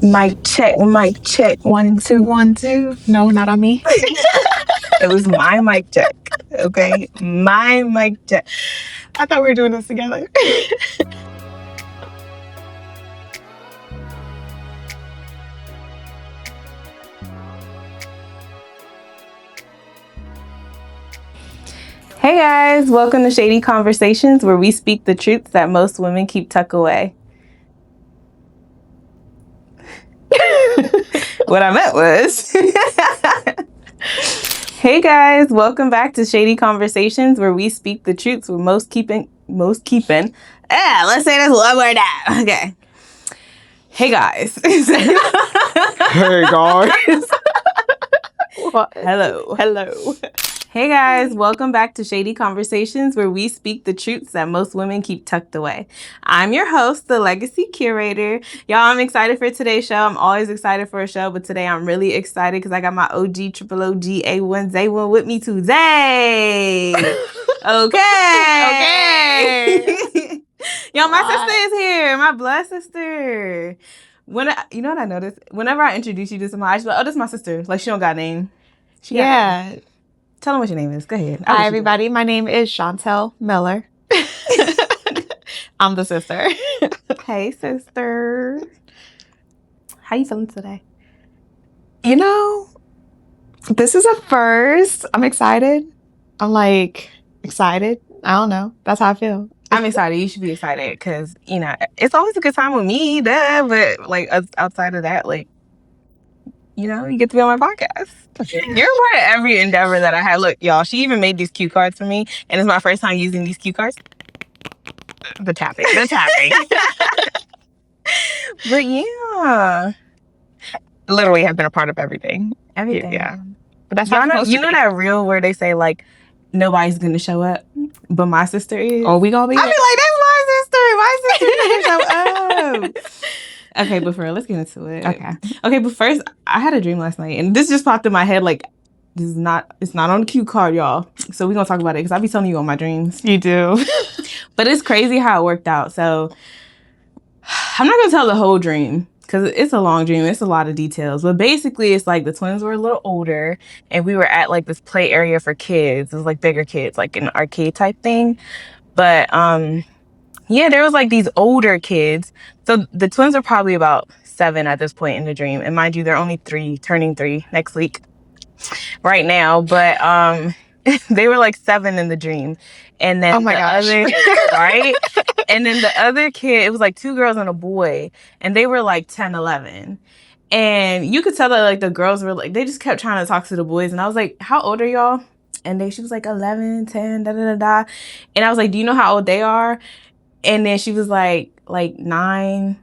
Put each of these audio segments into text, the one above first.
Mic check, 1, 2, 1, 2. No, not on me. It was my mic check, okay? My mic check. I thought we were doing this together. Hey guys, welcome to Shady Conversations, where we speak the truths that most women keep tucked away. What I meant was... Hey guys, welcome back to Shady Conversations, where we speak the truths we're most keeping. Let's say this one more time. Okay. Hey guys. Hey guys. What? Hello. Hey guys, welcome back to Shady Conversations, where we speak the truths that most women keep tucked away. I'm your host, the Legacy Curator. Y'all, I'm excited for today's show. I'm always excited for a show, but today I'm really excited because I got my OG, triple OG, A1, Z1 with me today. Okay. Y'all, my sister is here. My blood sister. You know what I noticed? Whenever I introduce you to somebody, I just be like, oh, this is my sister. Like, she don't got a name. Yeah. Tell them what your name is. Go ahead. Hi, everybody. My name is Chantel Miller. I'm the sister. Hey, sister. How you feeling today? You know, this is a first. I'm excited. I'm excited. I don't know. That's how I feel. I'm excited. You should be excited because, you know, it's always a good time with me, but outside of that, you know, you get to be on my podcast. You're part of every endeavor that I have. Look, y'all, she even made these cue cards for me, and it's my first time using these cue cards. The tapping. But yeah, literally have been a part of everything. Yeah. But that's how you know that reel where they say nobody's gonna show up, but my sister is. Oh, we gonna be. I be like, that's my sister. My sister gonna show up. Okay, but for real, let's get into it. Okay, but first, I had a dream last night, and this just popped in my head. It's not on the cue card, y'all. So we're gonna talk about it because I be telling you all my dreams. You do. But it's crazy how it worked out. So I'm not gonna tell the whole dream because it's a long dream. It's a lot of details. But basically, it's the twins were a little older, and we were at this play area for kids. It was bigger kids, an arcade type thing. But yeah, there was these older kids. So the twins are probably about 7 at this point in the dream. And mind you, they're only 3, turning 3 next week right now. But they were 7 in the dream. And then other, right? And then the other kid, it was 2 girls and a boy. And they were 10, 11. And you could tell that the girls were they just kept trying to talk to the boys. And I was like, how old are y'all? And she was 11, 10, da da da da. And I was like, do you know how old they are? And then she was like 9.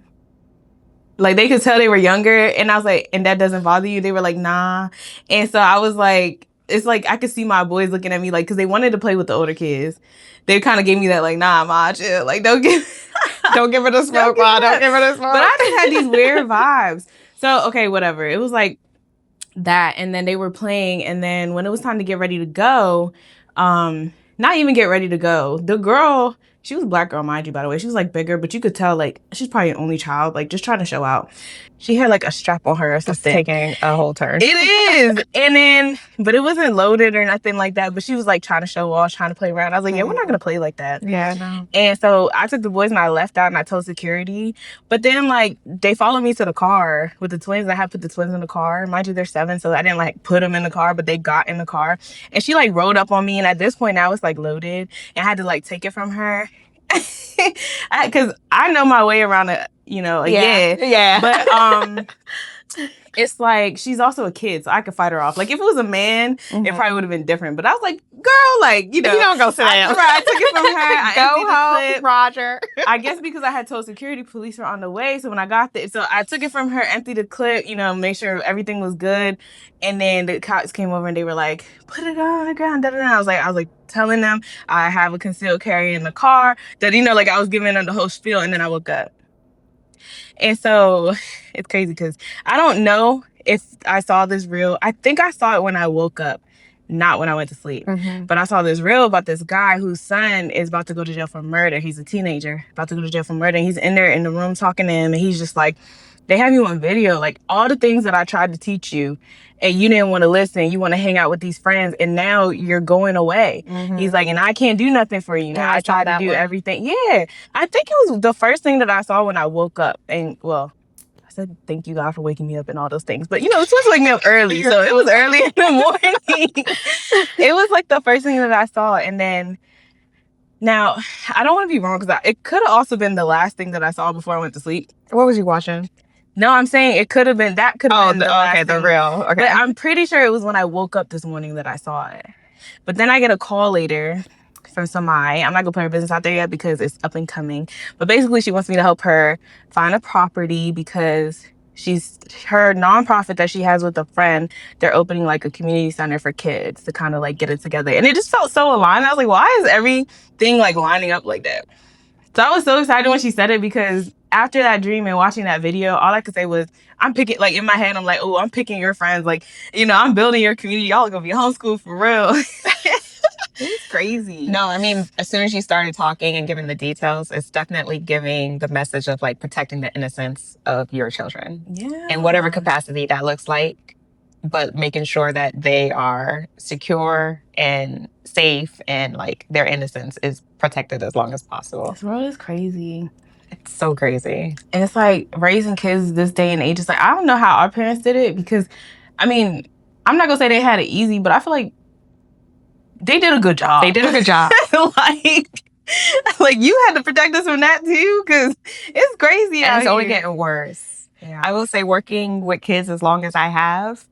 They could tell they were younger. And I was like, and that doesn't bother you? They were like, nah. And so I was like, it's I could see my boys looking at me because they wanted to play with the older kids. They kind of gave me that nah, ma, chill. Don't give her the smoke, ma. Don't give her the smoke. But I just had these weird vibes. So, okay, whatever. It was that. And then they were playing. And then when it was time to get ready to go, not even get ready to go, the girl... She was a black girl, mind you, by the way. She was bigger, but you could tell she's probably an only child, just trying to show out. She had a strap on her or something. Taking a whole turn. It is. And then, but it wasn't loaded or nothing like that. But she was trying to show off, trying to play around. I was like, yeah, we're not gonna play like that. Yeah, no. And so I took the boys and I left out and I told security. But then they followed me to the car with the twins. I had put the twins in the car. Mind you, they're 7, so I didn't put them in the car, but they got in the car. And she rode up on me, and at this point now it's loaded, and I had to take it from her. Because I know my way around it, Yeah. But it's she's also a kid, so I could fight her off. If it was a man, it probably would have been different. But I was like, girl, you don't go sit down. I took it from her. I go home, Roger. I guess because I had told security police were on the way, so when I got there, so I took it from her, emptied the clip, make sure everything was good, and then the cops came over and they were like, put it on the ground. Da, da, da. I was like telling them I have a concealed carry in the car. That I was giving them the whole spiel, and then I woke up. And so it's crazy because I don't know if I saw this reel. I think I saw it when I woke up, not when I went to sleep. Mm-hmm. But I saw this reel about this guy whose son is about to go to jail for murder. He's a teenager about to go to jail for murder. And he's in there in the room talking to him. And he's just they have you on video, like all the things that I tried to teach you and you didn't want to listen. You want to hang out with these friends and now you're going away. He's like, and I can't do nothing for you now. Yeah, I tried to do everything. Yeah. I think it was the first thing that I saw when I woke up. And well, I said, thank you, God, for waking me up and all those things. But, you know, it's supposed to wake me up early. So it was early in the morning. It was like the first thing that I saw. And then now, I don't want to be wrong because it could have also been the last thing that I saw before I went to sleep. What was you watching? No, I'm saying it could have been, that could have been the last thing. the real. Okay. But I'm pretty sure it was when I woke up this morning that I saw it. But then I get a call later from Samai. I'm not going to put her business out there yet because it's up and coming. But basically, she wants me to help her find a property because her nonprofit that she has with a friend, they're opening like a community center for kids to kind of like get it together. And it just felt so aligned. I was like, why is everything like lining up like that? So I was so excited when she said it because after that dream and watching that video, all I could say was, I'm picking, like in my head, I'm like, oh, I'm picking your friends. Like, you know, I'm building your community. Y'all are going to be homeschooled for real. It's crazy. No, I mean, as soon as you started talking and giving the details, it's definitely giving the message of like protecting the innocence of your children. Yeah. In whatever capacity that looks like, but making sure that they are secure and safe and like their innocence is protected as long as possible. This world is crazy. It's so crazy. And it's like raising kids this day and age. It's like, I don't know how our parents did it because, I mean, I'm not going to say they had it easy, but I feel like they did a good job. They did a good job. like you had to protect us from that too, because it's crazy. And out it's only here. getting worse. Yeah. I will say working with kids as long as I have,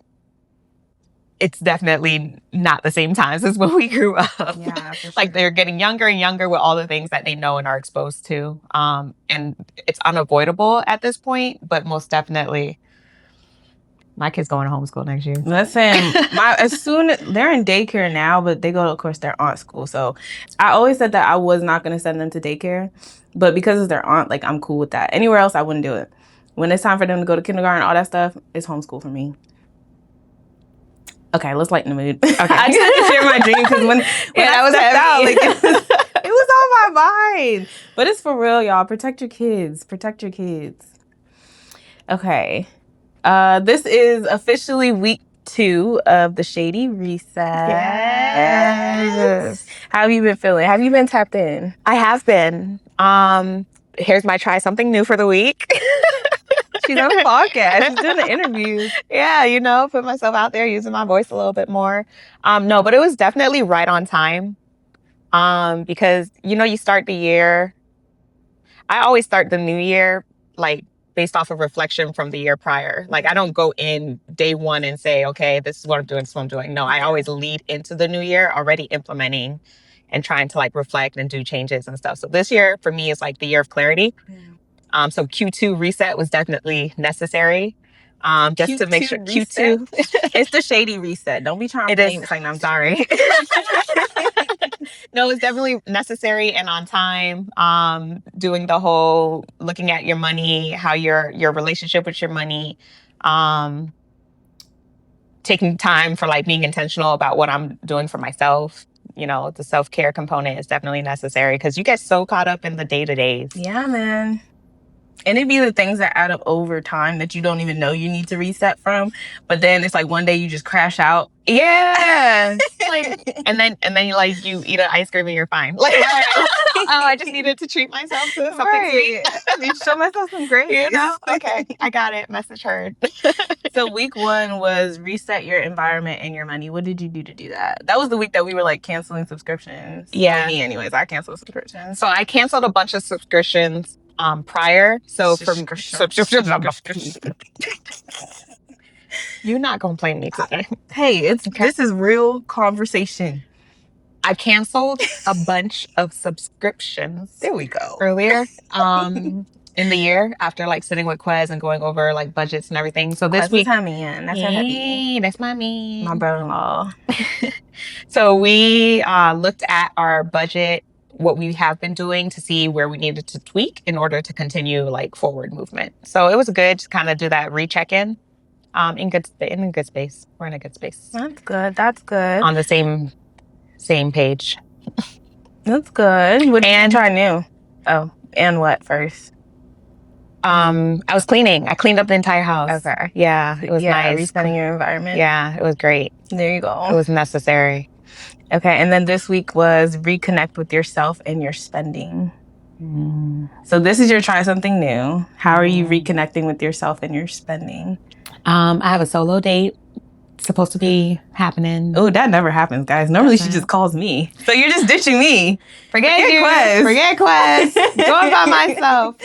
it's definitely not the same times as when we grew up. Yeah, for sure. Like they're getting younger and younger with all the things that they know and are exposed to. And it's unavoidable at this point, but most definitely my kid's going to homeschool next year. Listen, they're in daycare now, but they go to, of course, their aunt's school. So I always said that I was not going to send them to daycare, but because it's their aunt, like I'm cool with that. Anywhere else, I wouldn't do it. When it's time for them to go to kindergarten, all that stuff, it's homeschool for me. Okay, let's lighten the mood. Okay. I just had to share my dream because when that I was stepped out, heavy. like, it was on my mind. But it's for real, y'all. Protect your kids. Protect your kids. Okay. This is officially week 2 of the Shady Reset. Yes. How have you been feeling? Have you been tapped in? I have been. Here's my try something new for the week. She's on a podcast. She's doing an interview. Yeah, you know, put myself out there, using my voice a little bit more. No, but it was definitely right on time. Because, you know, you start the year. I always start the new year, like, based off of reflection from the year prior. Like, I don't go in day one and say, okay, this is what I'm doing, this is what I'm doing. No, I always lead into the new year already implementing and trying to, like, reflect and do changes and stuff. So this year, for me, is, like, the year of clarity. So Q2 reset was definitely necessary. Just Q2 to make sure reset? Q2. It's the Shady Reset. Don't be trying to it is. like, no, I'm sorry. No, it's definitely necessary and on time. Doing the whole looking at your money, how your relationship with your money, taking time for like being intentional about what I'm doing for myself. You know, the self-care component is definitely necessary because you get so caught up in the day-to-days. Yeah, man. And it'd be the things that add up over time that you don't even know you need to reset from. But then it's like one day you just crash out. Yeah. Like, and then you like you eat an ice cream and you're fine. Like, oh, I just needed to treat myself to something sweet. You show myself some grace. You know? Okay, I got it. Message heard. So week 1 was reset your environment and your money. What did you do to do that? That was the week that we were like canceling subscriptions. Yeah. Well, me anyways, I canceled subscriptions. So I canceled a bunch of subscriptions prior. So from you're not gonna blame me today. Hey, this is real conversation. I canceled a bunch of subscriptions. There we go. Earlier in the year after like sitting with Quez and going over like budgets and everything. So this week, that's her hubby. That's my man. My brother-in-law. So we looked at our budget, what we have been doing to see where we needed to tweak in order to continue like forward movement. So it was good to kind of do that recheck-in. In a good space. We're in a good space. That's good. That's good. On the same page. That's good. What did you try new? Oh, and what first? I was cleaning. I cleaned up the entire house. Okay. Yeah, it was nice. Resetting your environment. Yeah, it was great. There you go. It was necessary. Okay, and then this week was reconnect with yourself and your spending. So this is your try something new. How are you reconnecting with yourself and your spending? I have a solo date supposed to be happening. Oh, that never happens, guys. Normally she just calls me. So you're just ditching me. Forget Quest. Forget Quest. Going by myself.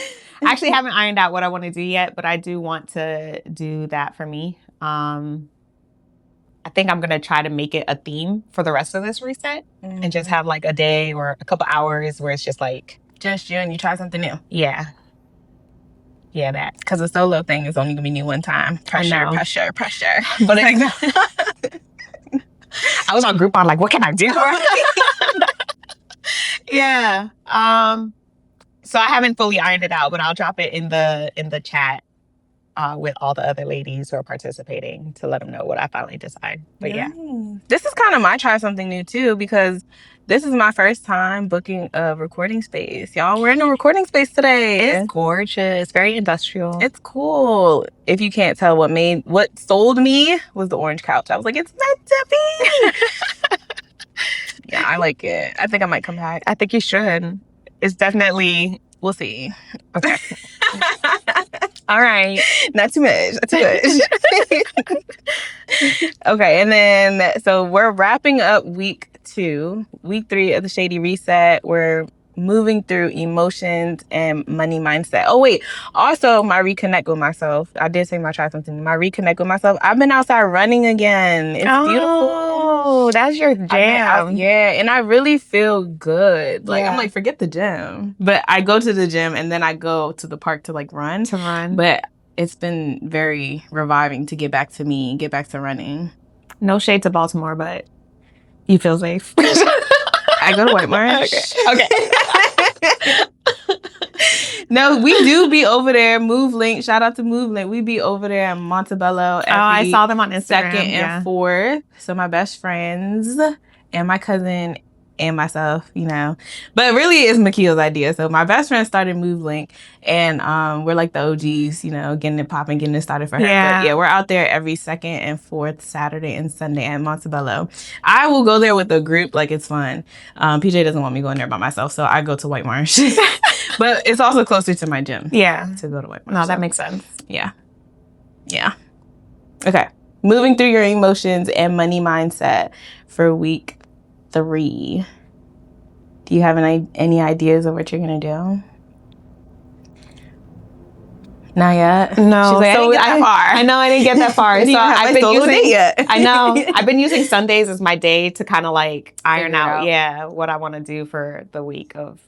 I actually haven't ironed out what I want to do yet, but I do want to do that for me. I think I'm going to try to make it a theme for the rest of this reset and just have like a day or a couple hours where it's just like... just you and you try something new. Yeah. Yeah, that. Because the solo thing is only going to be new one time. Pressure. But like, I was on Groupon like, what can I do? Yeah. So I haven't fully ironed it out, but I'll drop it in the chat with all the other ladies who are participating to let them know what I finally decide. But yeah. This is kind of my try something new too, because this is my first time booking a recording space. Y'all, we're in a recording space today. It's gorgeous. Very industrial. It's cool. If you can't tell, what sold me was the orange couch. I was like, it's meant to be. Yeah, I like it. I think I might come back. I think you should. It's definitely... We'll see. Okay. All right. Not too much. Not too much. Okay, and then, so we're wrapping up week 2. Week 3 of the Shady Reset. We're moving through emotions and money mindset. Oh, wait. Also, my reconnect with myself. I did say my try something. My reconnect with myself. I've been outside running again. It's beautiful. Oh, that's your jam. Yeah, and I really feel good. Like, I'm like, forget the gym. But I go to the gym and then I go to the park to like run. But it's been very reviving to get back to me, get back to running. No shade to Baltimore, but you feel safe. I go to White Marsh. Okay. No, we do be over there. Move Link. Shout out to Move Link. We be over there in Montebello. I saw them on Instagram. 2nd and 4th. So my best friends and my cousin and myself, you know. But really it's Makia's idea. So my best friend started Move Link and we're like the OGs, you know, getting it popping, getting it started for her. Yeah. But yeah, we're out there every 2nd and 4th Saturday and Sunday at Montebello. I will go there with a group, like it's fun. PJ doesn't want me going there by myself, so I go to White Marsh. But it's also closer to my gym. Yeah. To go to White Marsh. No, that makes sense. Yeah. Yeah. Okay. Moving through your emotions and money mindset for week 3. Do you have any ideas of what you're gonna do? Not yet. No, she's like, so I didn't get that far. I know I didn't get that far. So I've been using. Yet. I know I've been using Sundays as my day to kind of like iron out, out. what I want to do for the week of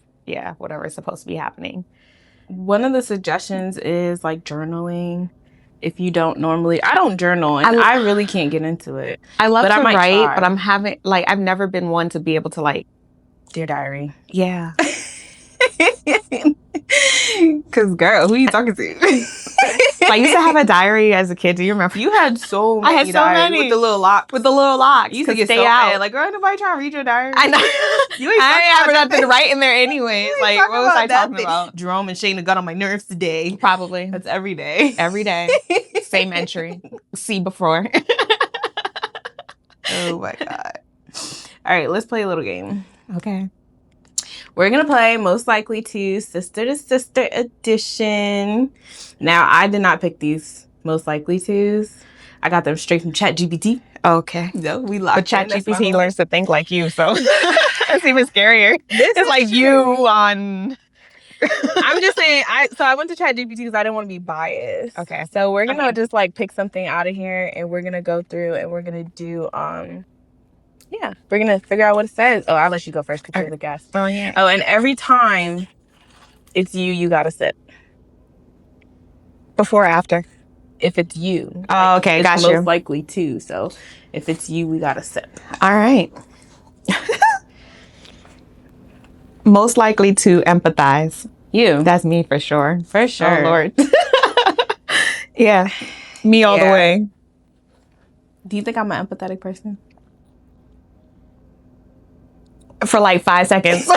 whatever is supposed to be happening. One of the suggestions is like journaling. If you don't normally, I don't journal, and I really can't get into it. I love to write, try. but I'm having like I've never been one to be able to like Dear Diary. Yeah. Cause girl, who you talking to? I used to have a diary as a kid. Do you remember? You had so many. I had so many with the little locks. You used to get stay so out. mad. Like, girl, ain't nobody trying to read your diary. I know. You ain't I ain't have nothing to write in there anyways. Like, what was I talking about? Jerome and Shayna got on my nerves today. Probably. That's every day. Every day. Same entry. See before. Oh my God. All right, let's play a little game. Okay. We're going to play Most Likely to Sister Edition. Now, I did not pick these Most Likely Tos. I got them straight from ChatGPT. Okay. No, we locked But ChatGPT learns to think like you, so it's even scarier. It's like true. You on... I'm just saying, I went to ChatGPT because I didn't want to be biased. Okay. So we're going to just like pick something out of here and we're going to go through and we're going to do... we're going to figure out what it says. Oh, I'll let you go first because you're the guest. Oh, yeah. Oh, and every time it's you got to sip. Before or after? If it's you. Oh, okay. Got you. Most likely to. So if it's you, we got to sip. All right. Most likely to empathize. You. That's me for sure. For sure. Oh, Lord. Yeah. Me all the way. Do you think I'm an empathetic person? For like 5 seconds.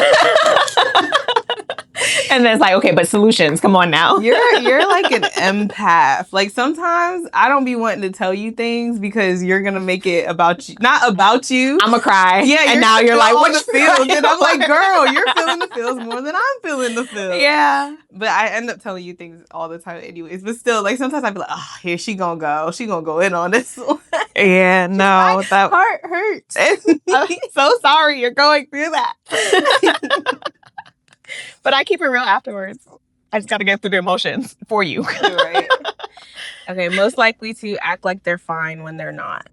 And then it's like, okay, but solutions, come on now. You're like an empath. Like sometimes I don't be wanting to tell you things because you're gonna make it about you, not about you. I'm gonna cry. Yeah, and now you're like, what what the feels? And I'm like, girl, you're feeling the feels more than I'm feeling the feels. Yeah. But I end up telling you things all the time anyways. But still, like sometimes I be like, oh, here she gonna go. She gonna go in on this one. Yeah, no, that heart hurts. I'm so sorry you're going through that. But I keep it real afterwards. I just got to get through the emotions for you. Right. Okay, most likely to act like they're fine when they're not.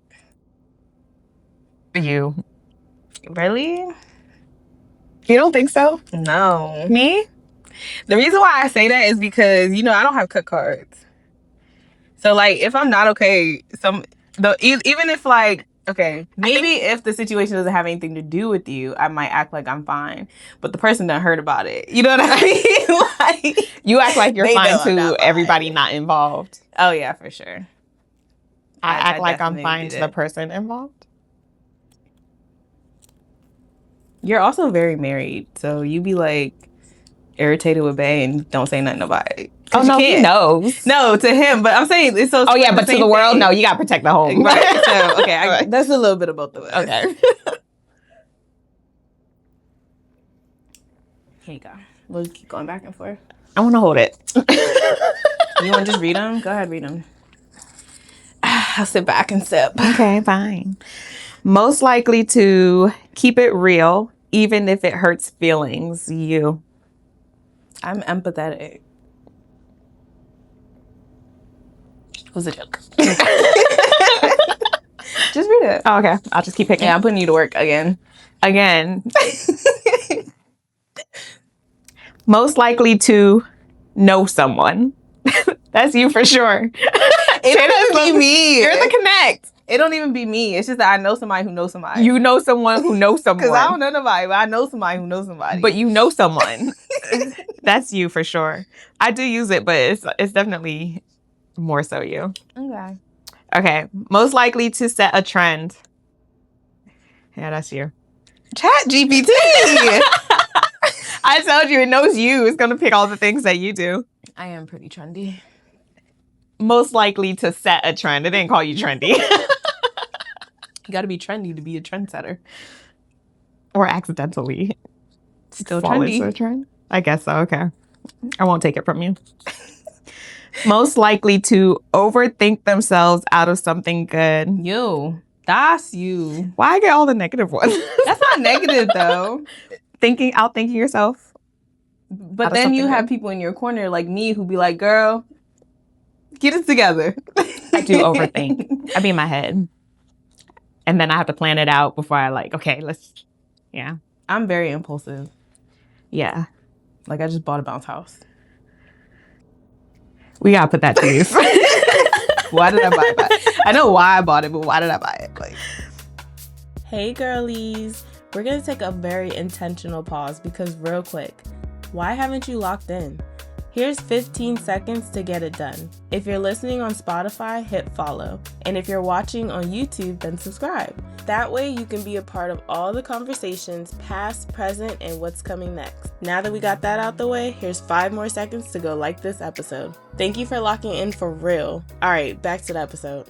You. Really? You don't think so? No. Me? The reason why I say that is because, I don't have cut cards. So, like, if I'm not okay, even if, like, okay, maybe if the situation doesn't have anything to do with you, I might act like I'm fine. But the person done heard about it. You know what I mean? Like, you act like you're fine to everybody fine. Not involved. Oh, yeah, for sure. I act like I'm fine to the person involved. You're also very married. So you be, like, irritated with Bae and don't say nothing about it. Oh, no, he knows. No, to him. But I'm saying it's so... Oh, yeah, but to the world, no, you got to protect the home. Right. So, okay, that's a little bit of both of us. Okay. Here you go. We'll keep going back and forth. I want to hold it. You want to just read them? Go ahead, read them. I'll sit back and sip. Okay, fine. Most likely to keep it real, even if it hurts feelings. You. I'm empathetic. It was a joke. Just read it. Oh, okay. I'll just keep picking. Yeah, I'm putting you to work again. Most likely to know someone. That's you for sure. It doesn't be me. You're the connect. It don't even be me. It's just that I know somebody who knows somebody. You know someone who knows someone. Because I don't know nobody, but I know somebody who knows somebody. But you know someone. That's you for sure. I do use it, but it's definitely more so you. Okay. Okay. Most likely to set a trend. Yeah, that's you. Chat GPT. I told you, it knows you. It's going to pick all the things that you do. I am pretty trendy. Most likely to set a trend. It didn't call you trendy. You got to be trendy to be a trendsetter. Or accidentally. Still fall trendy. into a trend? I guess so. Okay. I won't take it from you. Most likely to overthink themselves out of something good. You. That's you. Why I get all the negative ones? That's not negative, though. Outthinking yourself. But then you have people in your corner like me who be like, girl, get it together. I do overthink. I be in my head. And then I have to plan it out before I yeah. I'm very impulsive. Yeah. Like I just bought a bounce house. We gotta put that to use. Why did I buy it? I know why I bought it, but why did I buy it? Like, hey girlies, we're gonna take a very intentional pause because real quick, why haven't you locked in? Here's 15 seconds to get it done. If you're listening on Spotify, hit follow. And if you're watching on YouTube, then subscribe. That way you can be a part of all the conversations, past, present, and what's coming next. Now that we got that out the way, here's 5 more seconds to go like this episode. Thank you for locking in for real. All right, back to the episode.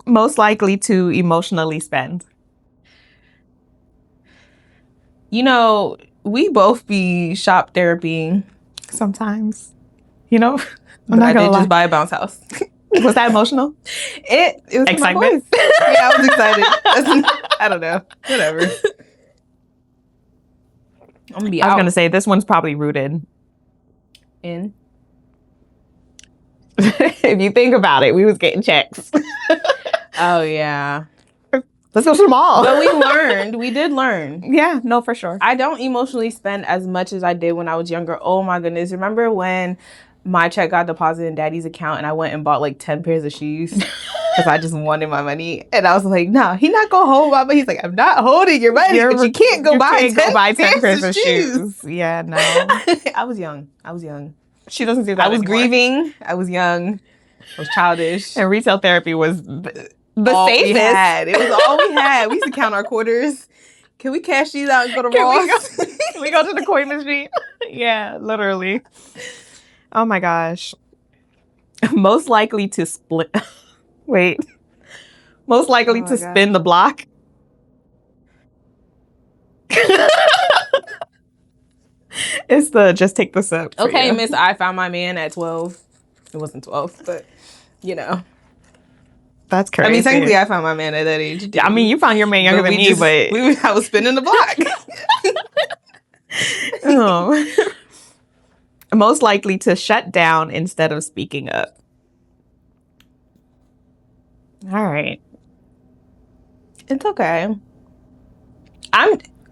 Most likely to emotionally spend. We both be shop therapying. Sometimes, I'm But not I gonna did lie. just buy a bounce house. Was that emotional? It was Excitement? My voice. Yeah, I was excited. I don't know. Whatever. I'm gonna be I was out gonna say this one's probably rooted. in. If you think about it, we was getting checks. Oh yeah. Let's go to the mall. But we did learn. Yeah, no, for sure. I don't emotionally spend as much as I did when I was younger. Oh my goodness. Remember when my check got deposited in daddy's account and I went and bought like 10 pairs of shoes because I just wanted my money. And I was like, no, he's not going to hold my money. He's like, I'm not holding your money. But you can't go buy 10 pairs of shoes. Yeah, no. I was young. She doesn't do that I was anymore. grieving. I was young. I was childish. And retail therapy was the all safest. We had. It was all we had. We used to count our quarters. Can we cash these out and go to Ross? We go to the coin machine. Yeah, literally. Oh my gosh. Most likely to split. Wait. Most likely to spin the block. It's the just take the sip. Okay, Miss, I found my man at 12. It wasn't 12, but you know. That's crazy. I mean, technically, I found my man at that age. I mean, you found your man younger than me, but I was spinning the block. Oh. Most likely to shut down instead of speaking up. All right. It's okay.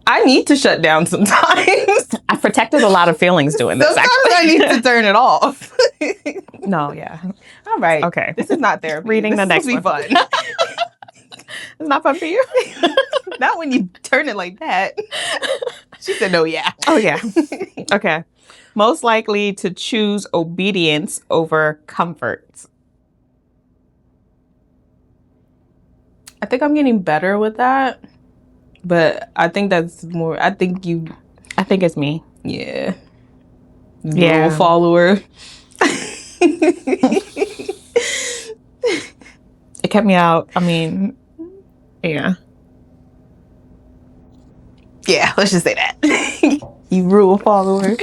I need to shut down sometimes. I protected a lot of feelings doing this. Sometimes I need to turn it off. No, yeah. All right. Okay. This is not therapy. Reading the next one. Fun. It's not fun for you? Not when you turn it like that. She said, no, yeah. Oh, yeah. Okay. Most likely to choose obedience over comfort. I think I'm getting better with that. But I think that's more, I think it's me. Yeah. Yeah. Rule follower. It kept me out. I mean, yeah. Yeah, let's just say that. You rule follower.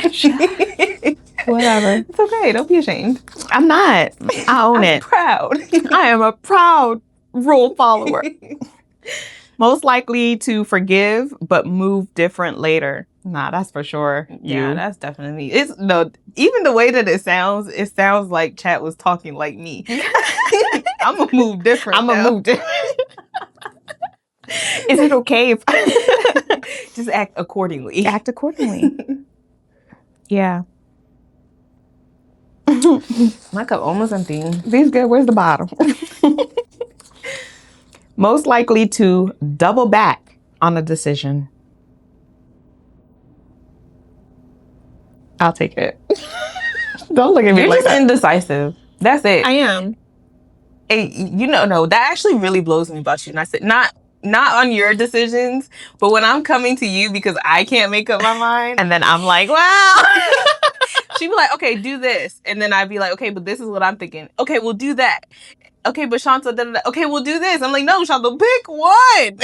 Whatever. It's okay. Don't be ashamed. I'm not. I own it. Proud. I am a proud rule follower. Most likely to forgive, but move different later. Nah, that's for sure. Yeah, that's definitely. It's no. Even the way that it sounds like Chat was talking like me. I'm gonna move different. I'm gonna move different. Is it okay if just act accordingly? Act accordingly. Yeah. My cup almost empty. These good. Where's the bottle? Most likely to double back on a decision. I'll take it. Don't look at me You're like just that. indecisive. That's it. I am. And no, that actually really blows me about you. And I said, not on your decisions, but when I'm coming to you because I can't make up my mind. And then I'm like, wow. She'd be like, okay, do this. And then I'd be like, okay, but this is what I'm thinking. Okay, we'll do that. Okay, but Shanta, okay, we'll do this. I'm like, no, Shanta, pick one.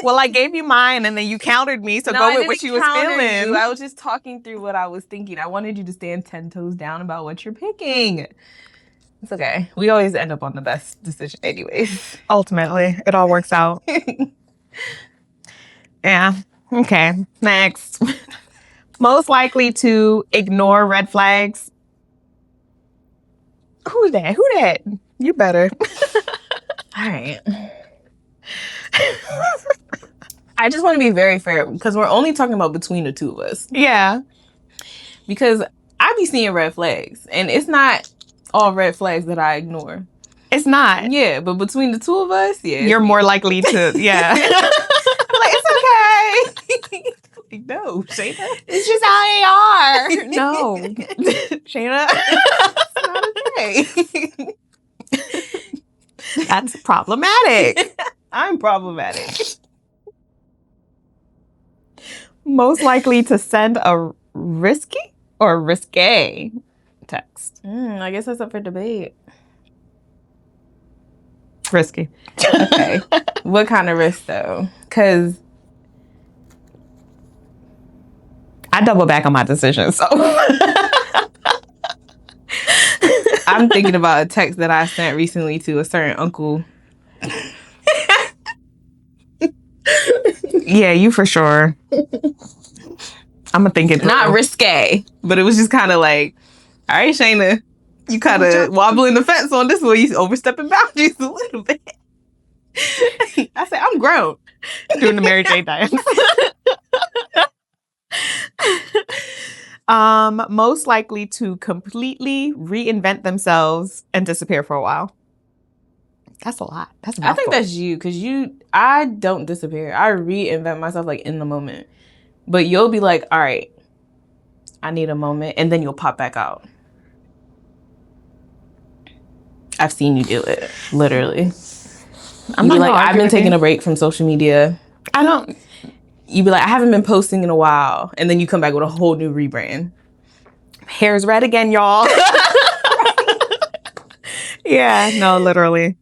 Well, I gave you mine and then you countered me, so go with what you was feeling. I was just talking through what I was thinking. I wanted you to stand 10 toes down about what you're picking. It's okay. We always end up on the best decision anyways. Ultimately, it all works out. Yeah. Okay. Next. Most likely to ignore red flags. Who's that? Who that? You better. All right. I just want to be very fair because we're only talking about between the two of us. Yeah. Because I be seeing red flags and it's not all red flags that I ignore. It's not. Yeah, but between the two of us, yeah. You're more likely to, yeah. I'm like, it's okay. Like, no, Shayna. It's just how they are. No. Shayna. It's not okay. That's problematic. I'm problematic. Most likely to send a risky or risque text. I guess that's up for debate. Risky. Okay. What kind of risk though? Because I double back on my decision, so I'm thinking about a text that I sent recently to a certain uncle. Yeah, you for sure. I'm gonna think it through. Not risque, but it was just kind of like, all right, Shayna, you kind of wobbling the fence on this one. You overstepping boundaries a little bit. I said, I'm grown. Doing the Mary J. dance. Most likely to completely reinvent themselves and disappear for a while. That's a lot. That's I think that's you, because I don't disappear. I reinvent myself like in the moment. But you'll be like, all right, I need a moment. And then you'll pop back out. I've seen you do it, literally. I've been taking a break from social media. you be like, I haven't been posting in a while, and then you come back with a whole new rebrand. Hair's red again, y'all. Yeah, no, literally.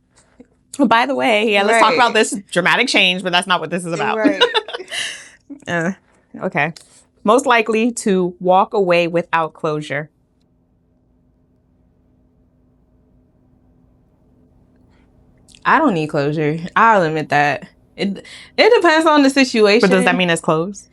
By the way, yeah, let's talk about this dramatic change, but that's not what this is about. Right. Okay. Most likely to walk away without closure. I don't need closure. I'll admit that. It depends on the situation. But does that mean it's closed?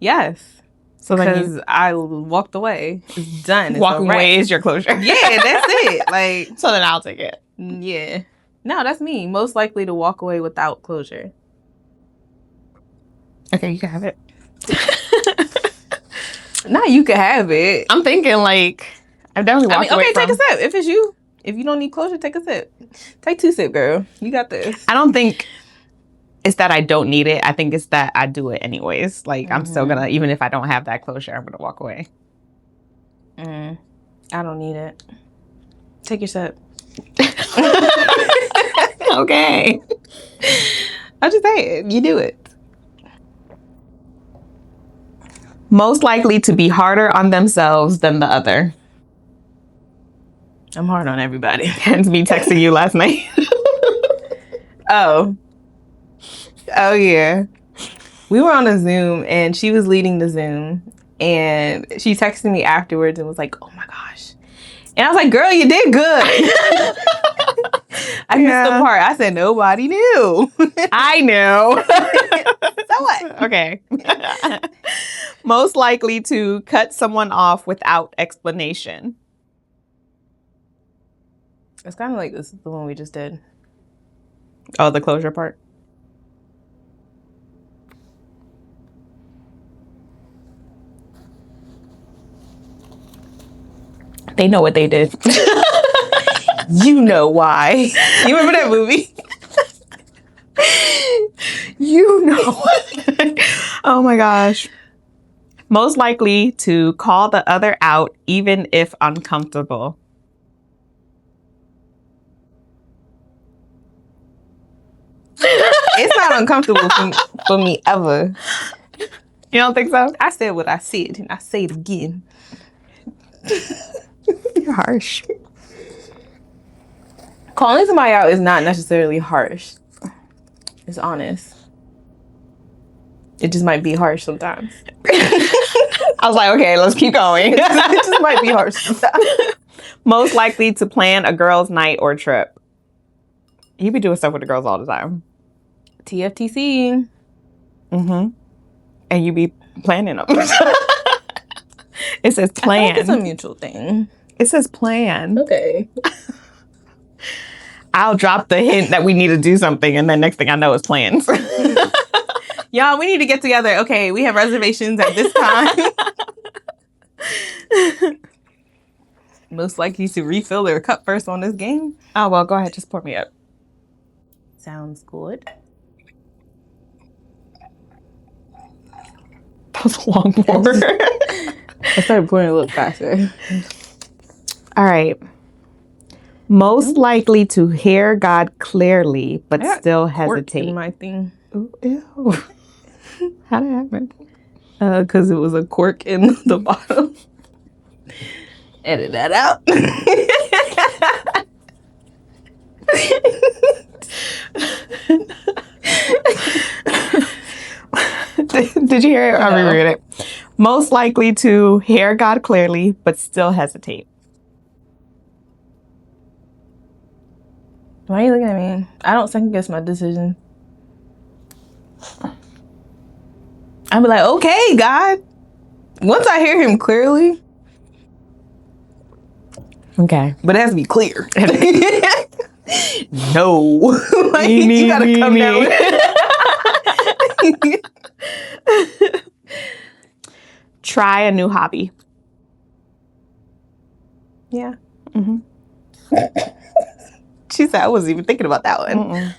Yes. So then Because I walked away. It's done. It's walking away is your closure. Yeah, that's it. Like, so then I'll take it. Yeah. No, that's me. Most likely to walk away without closure. Okay, you can have it. No, you can have it. I'm thinking like I've definitely walked away take a sip. If it's you. If you don't need closure, take a sip. Take 2 sips, girl. You got this. I don't think it's that I don't need it. I think it's that I do it anyways. Like, I'm still gonna, even if I don't have that closure, I'm gonna walk away. I don't need it. Take your sip. Okay. I just say it. You do it. Most likely to be harder on themselves than the other. I'm hard on everybody. Hence me texting you last night. Oh yeah. We were on a Zoom and she was leading the Zoom and she texted me afterwards and was like, oh my gosh. And I was like, girl, you did good. I missed the part. I said, nobody knew. I knew. So what? Okay. Most likely to cut someone off without explanation. It's kind of like this is the one we just did. Oh, the closure part? They know what they did. You know why. You remember that movie? You know. Oh my gosh. Most likely to call the other out even if uncomfortable. It's not uncomfortable for me ever. You don't think so? I said what I said and I say it again. You're harsh. Calling somebody out is not necessarily harsh. It's honest. It just might be harsh sometimes. I was like, okay, let's keep going. It just might be harsh sometimes. Most likely to plan a girls' night or trip. You be doing stuff with the girls all the time. TFTC. Mm-hmm. And you be planning them. It says plan. I think it's a mutual thing. It says plan. Okay. I'll drop the hint that we need to do something, and then next thing I know, it's plans. Y'all, we need to get together. Okay, we have reservations at this time. Most likely to refill their cup first on this game. Oh, well, go ahead. Just pour me up. Sounds good. That was a long pour. I started pouring a little faster. All right. Most likely to hear God clearly, but still hesitate. In my thing. Ooh, ew. How did it happen? Because it was a cork in the bottom. Edit that out. Did you hear it? I'll reread it. Most likely to hear God clearly, but still hesitate. Why are you looking at me? I don't second guess my decision. I'd be like, okay, God. Once I hear him clearly. Okay. But it has to be clear. No. Like, you gotta come down with it. Try a new hobby. Yeah. Mm-hmm. She said I wasn't even thinking about that one. Mm-mm.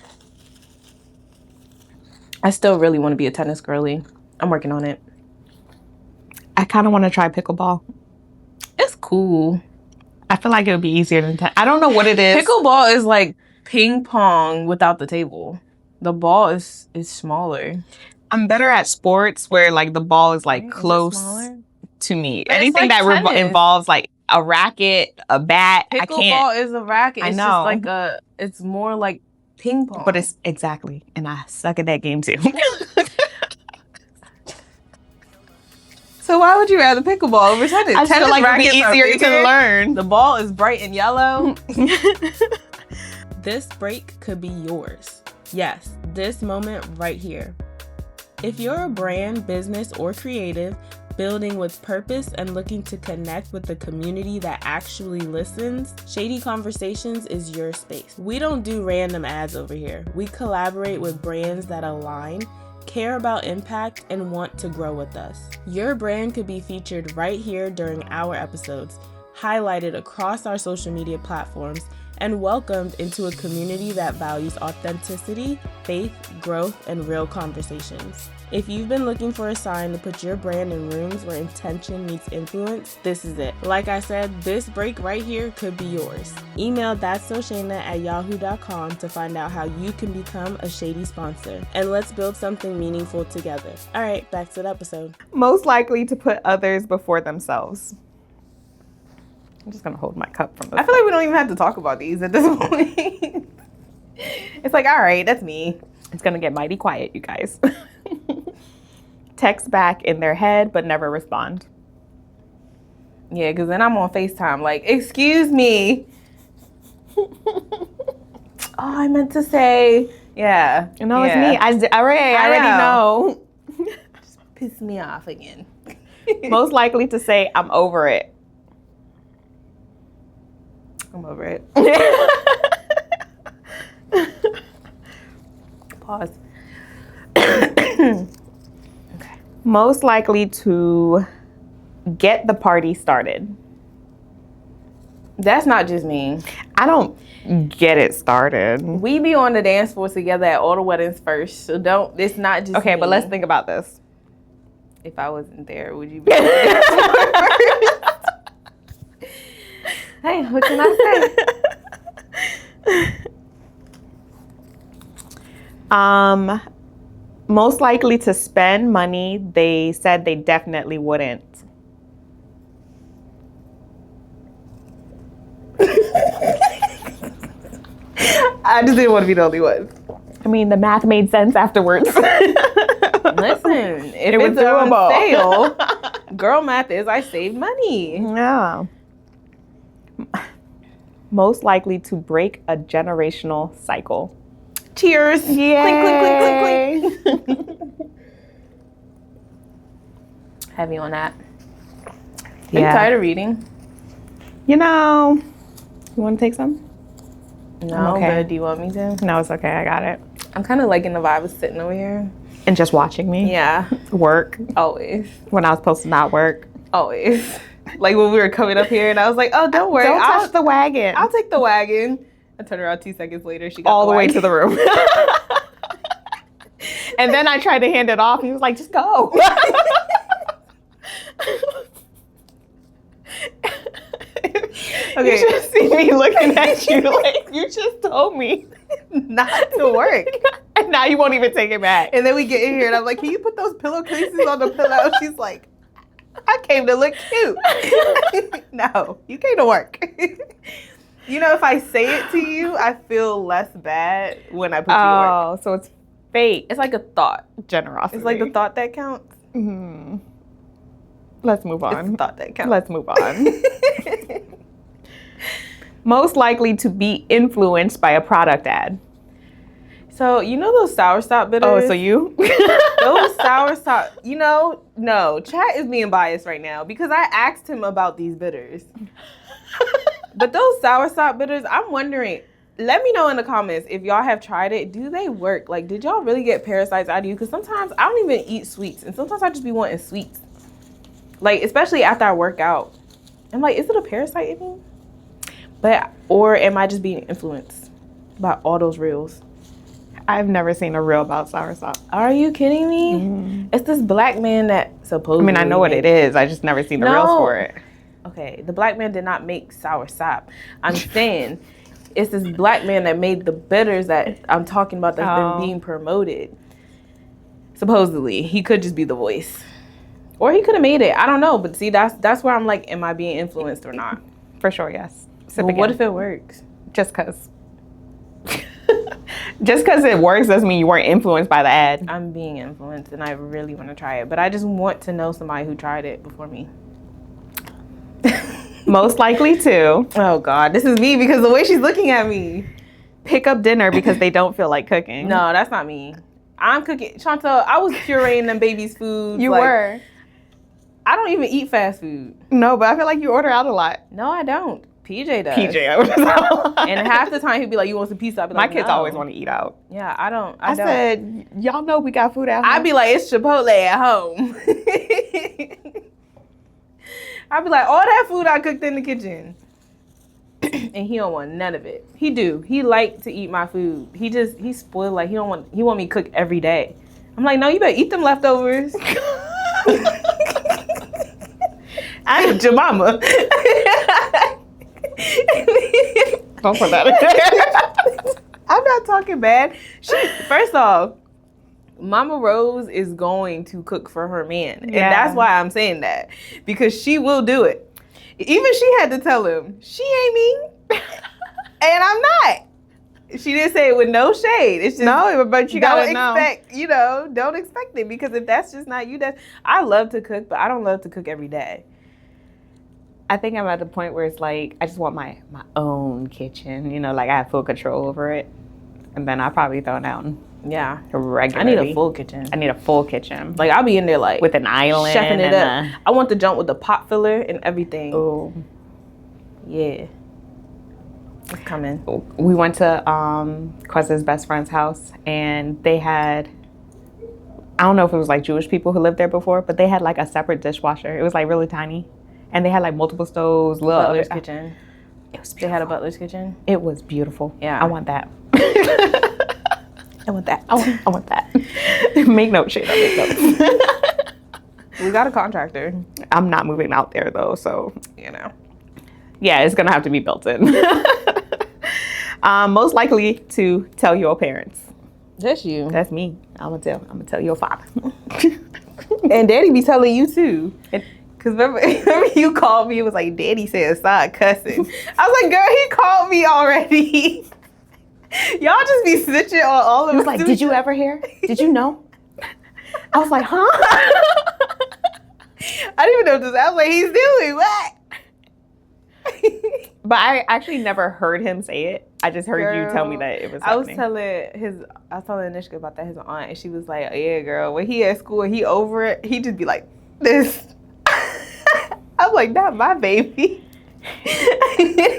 I still really want to be a tennis girly. I'm working on it. I kind of want to try pickleball. It's cool. I feel like it would be easier than tennis. I don't know what it is. Pickleball is like ping pong without the table. The ball is smaller. I'm better at sports where like the ball is like Is it close smaller? to me. But it's Anything like that tennis. involves like a racket, a bat, I can't. Pickleball is a racket. I It's know. just like it's more like ping pong. But it's exactly, and I suck at that game too. So why would you rather pickleball over tennis? I just feel like it'd be rackets are easier to bigger. learn. The ball is bright and yellow. This break could be yours. Yes, this moment right here. If you're a brand, business, or creative, building with purpose and looking to connect with the community that actually listens, Shady Conversations is your space. We don't do random ads over here. We collaborate with brands that align, care about impact, and want to grow with us. Your brand could be featured right here during our episodes, highlighted across our social media platforms, and welcomed into a community that values authenticity, faith, growth, and real conversations. If you've been looking for a sign to put your brand in rooms where intention meets influence, this is it. Like I said, this break right here could be yours. Email that'ssoshayna@yahoo.com to find out how you can become a Shady sponsor. And let's build something meaningful together. All right, back to the episode. Most likely to put others before themselves. I'm just gonna hold my cup from this. I feel like we don't even have to talk about these at this point. It's like, all right, that's me. It's gonna get mighty quiet, you guys. Text back in their head, but never respond. Yeah, because then I'm on FaceTime like, excuse me. I meant to say, yeah. No, it's me. I already know. Just piss me off again. Most likely to say, I'm over it. I'm over it. Pause. Okay. Most likely to get the party started. That's not just me. I don't get it started. We be on the dance floor together at all the weddings first, so it's not just Okay, me. but let's think about this. If I wasn't there, would you be on the dance floor first? Hey, what can I say? Most likely to spend money they said they definitely wouldn't. I just didn't want to be the only one. I mean, the math made sense afterwards. Listen, if was it's on doable. sale, girl math is I saved money. Yeah. Most likely to break a generational cycle. Cheers. Yay. Clink, clink, clink, clink, clink. Heavy on that. Are you tired of reading? You know, you want to take some? No, okay. but do you want me to? No, it's okay. I got it. I'm kind of liking the vibe of sitting over here. And just watching me. Yeah. Work. Always. When I was supposed to not work. Always. Like when we were coming up here and I was like, oh, don't worry. Don't touch the wagon. I'll take the wagon. I turned around 2 seconds later. She got all the way wagon. to the room. And then I tried to hand it off. He was like, just go. Okay. You should see me looking at you like, you just told me Not to work. And now you won't even take it back. And then we get in here and I'm like, can you put those pillowcases on the pillow? She's like, I came to look cute. No, you came to work. You know, if I say it to you, I feel less bad when I put you to work. Oh, so it's fake. It's like a thought. Generosity. It's like the thought that counts. Mm-hmm. Let's move on. It's the thought that counts. Let's move on. Most likely to be influenced by a product ad. So, you know those soursop bitters? Oh, so you? Those soursop, no, chat is being biased right now because I asked him about these bitters. But those soursop bitters, I'm wondering, let me know in the comments if y'all have tried it. Do they work? Like, did y'all really get parasites out of you? Because sometimes I don't even eat sweets, and sometimes I just be wanting sweets. Like, especially after I work out. I'm like, is it a parasite in me? Or am I just being influenced by all those reels? I've never seen a reel about soursop. Are you kidding me? Mm-hmm. It's this black man that supposedly... I mean, I know what it is. I just never seen the reels for it. Okay, the black man did not make soursop. I'm saying it's this black man that made the bitters that I'm talking about that's been being promoted. Supposedly, he could just be the voice, or he could have made it. I don't know, but see, that's where I'm like, am I being influenced or not? For sure, yes. But what if it works? Just because. Just because it works doesn't mean you weren't influenced by the ad. I'm being influenced, and I really want to try it, but I just want to know somebody who tried it before me. Most likely to Oh God, this is me because the way she's looking at me. pick up dinner because they don't feel like cooking. No, that's not me. I'm cooking. Chantal, I was pureeing them babies' food. You were. I don't even eat fast food. No, but I feel like you order out a lot. No, I don't. PJ does. PJ orders out a lot. And half the time he'd be like, "You want some pizza?" I'd be My like, kids "No." always want to eat out. Yeah, I don't. I said, y'all know we got food at home. I'd be like, "It's Chipotle at home." I'd be like, "All that food I cooked in the kitchen," and he don't want none of it. He do. He like to eat my food. He's spoiled. Like he want me to cook every day. I'm like, no, you better eat them leftovers. I'm your mama. Don't put that in there. I'm not talking bad. First off, Mama Rose is going to cook for her man. And that's why I'm saying that. Because she will do it. Even she had to tell him, she ain't me. And I'm not. She didn't say it with no shade. It's just no, but you gotta know. Don't expect it. Because if that's just not you, I love to cook, but I don't love to cook every day. I think I'm at the point where it's like, I just want my own kitchen. You know, like I have full control over it. And then I'll probably throw down. Yeah. Regularly. I need a full kitchen. I need a full kitchen. Like I'll be in there like with an island. Chefing it up. I want the jump with the pot filler and everything. Oh. Yeah. It's coming. We went to Quez's best friend's house and they had, I don't know if it was like Jewish people who lived there before, but they had like a separate dishwasher. It was like really tiny. And they had like multiple stoves. Butler's kitchen. It was beautiful. They had a butler's kitchen. It was beautiful. Yeah. I want that. I want that. I want that. Make notes, Shayna. Make notes. We got a contractor. I'm not moving out there though, so you know. Yeah, it's gonna have to be built in. Most likely to tell your parents. That's you. That's me. I'm gonna tell your father. And Daddy be telling you too. Cause remember you called me. It was like Daddy said start cussing. I was like, girl, he called me already. Y'all just be snitching on all of us. He was like, did you ever hear? Did you know? I was like, huh? I didn't even know this. I was like, he's doing what? But I actually never heard him say it. I just heard you tell me that it was happening. I was telling Nishka about that, his aunt, and she was like, yeah, girl, when he at school and he over it, he just be like, this. I'm like, not my baby.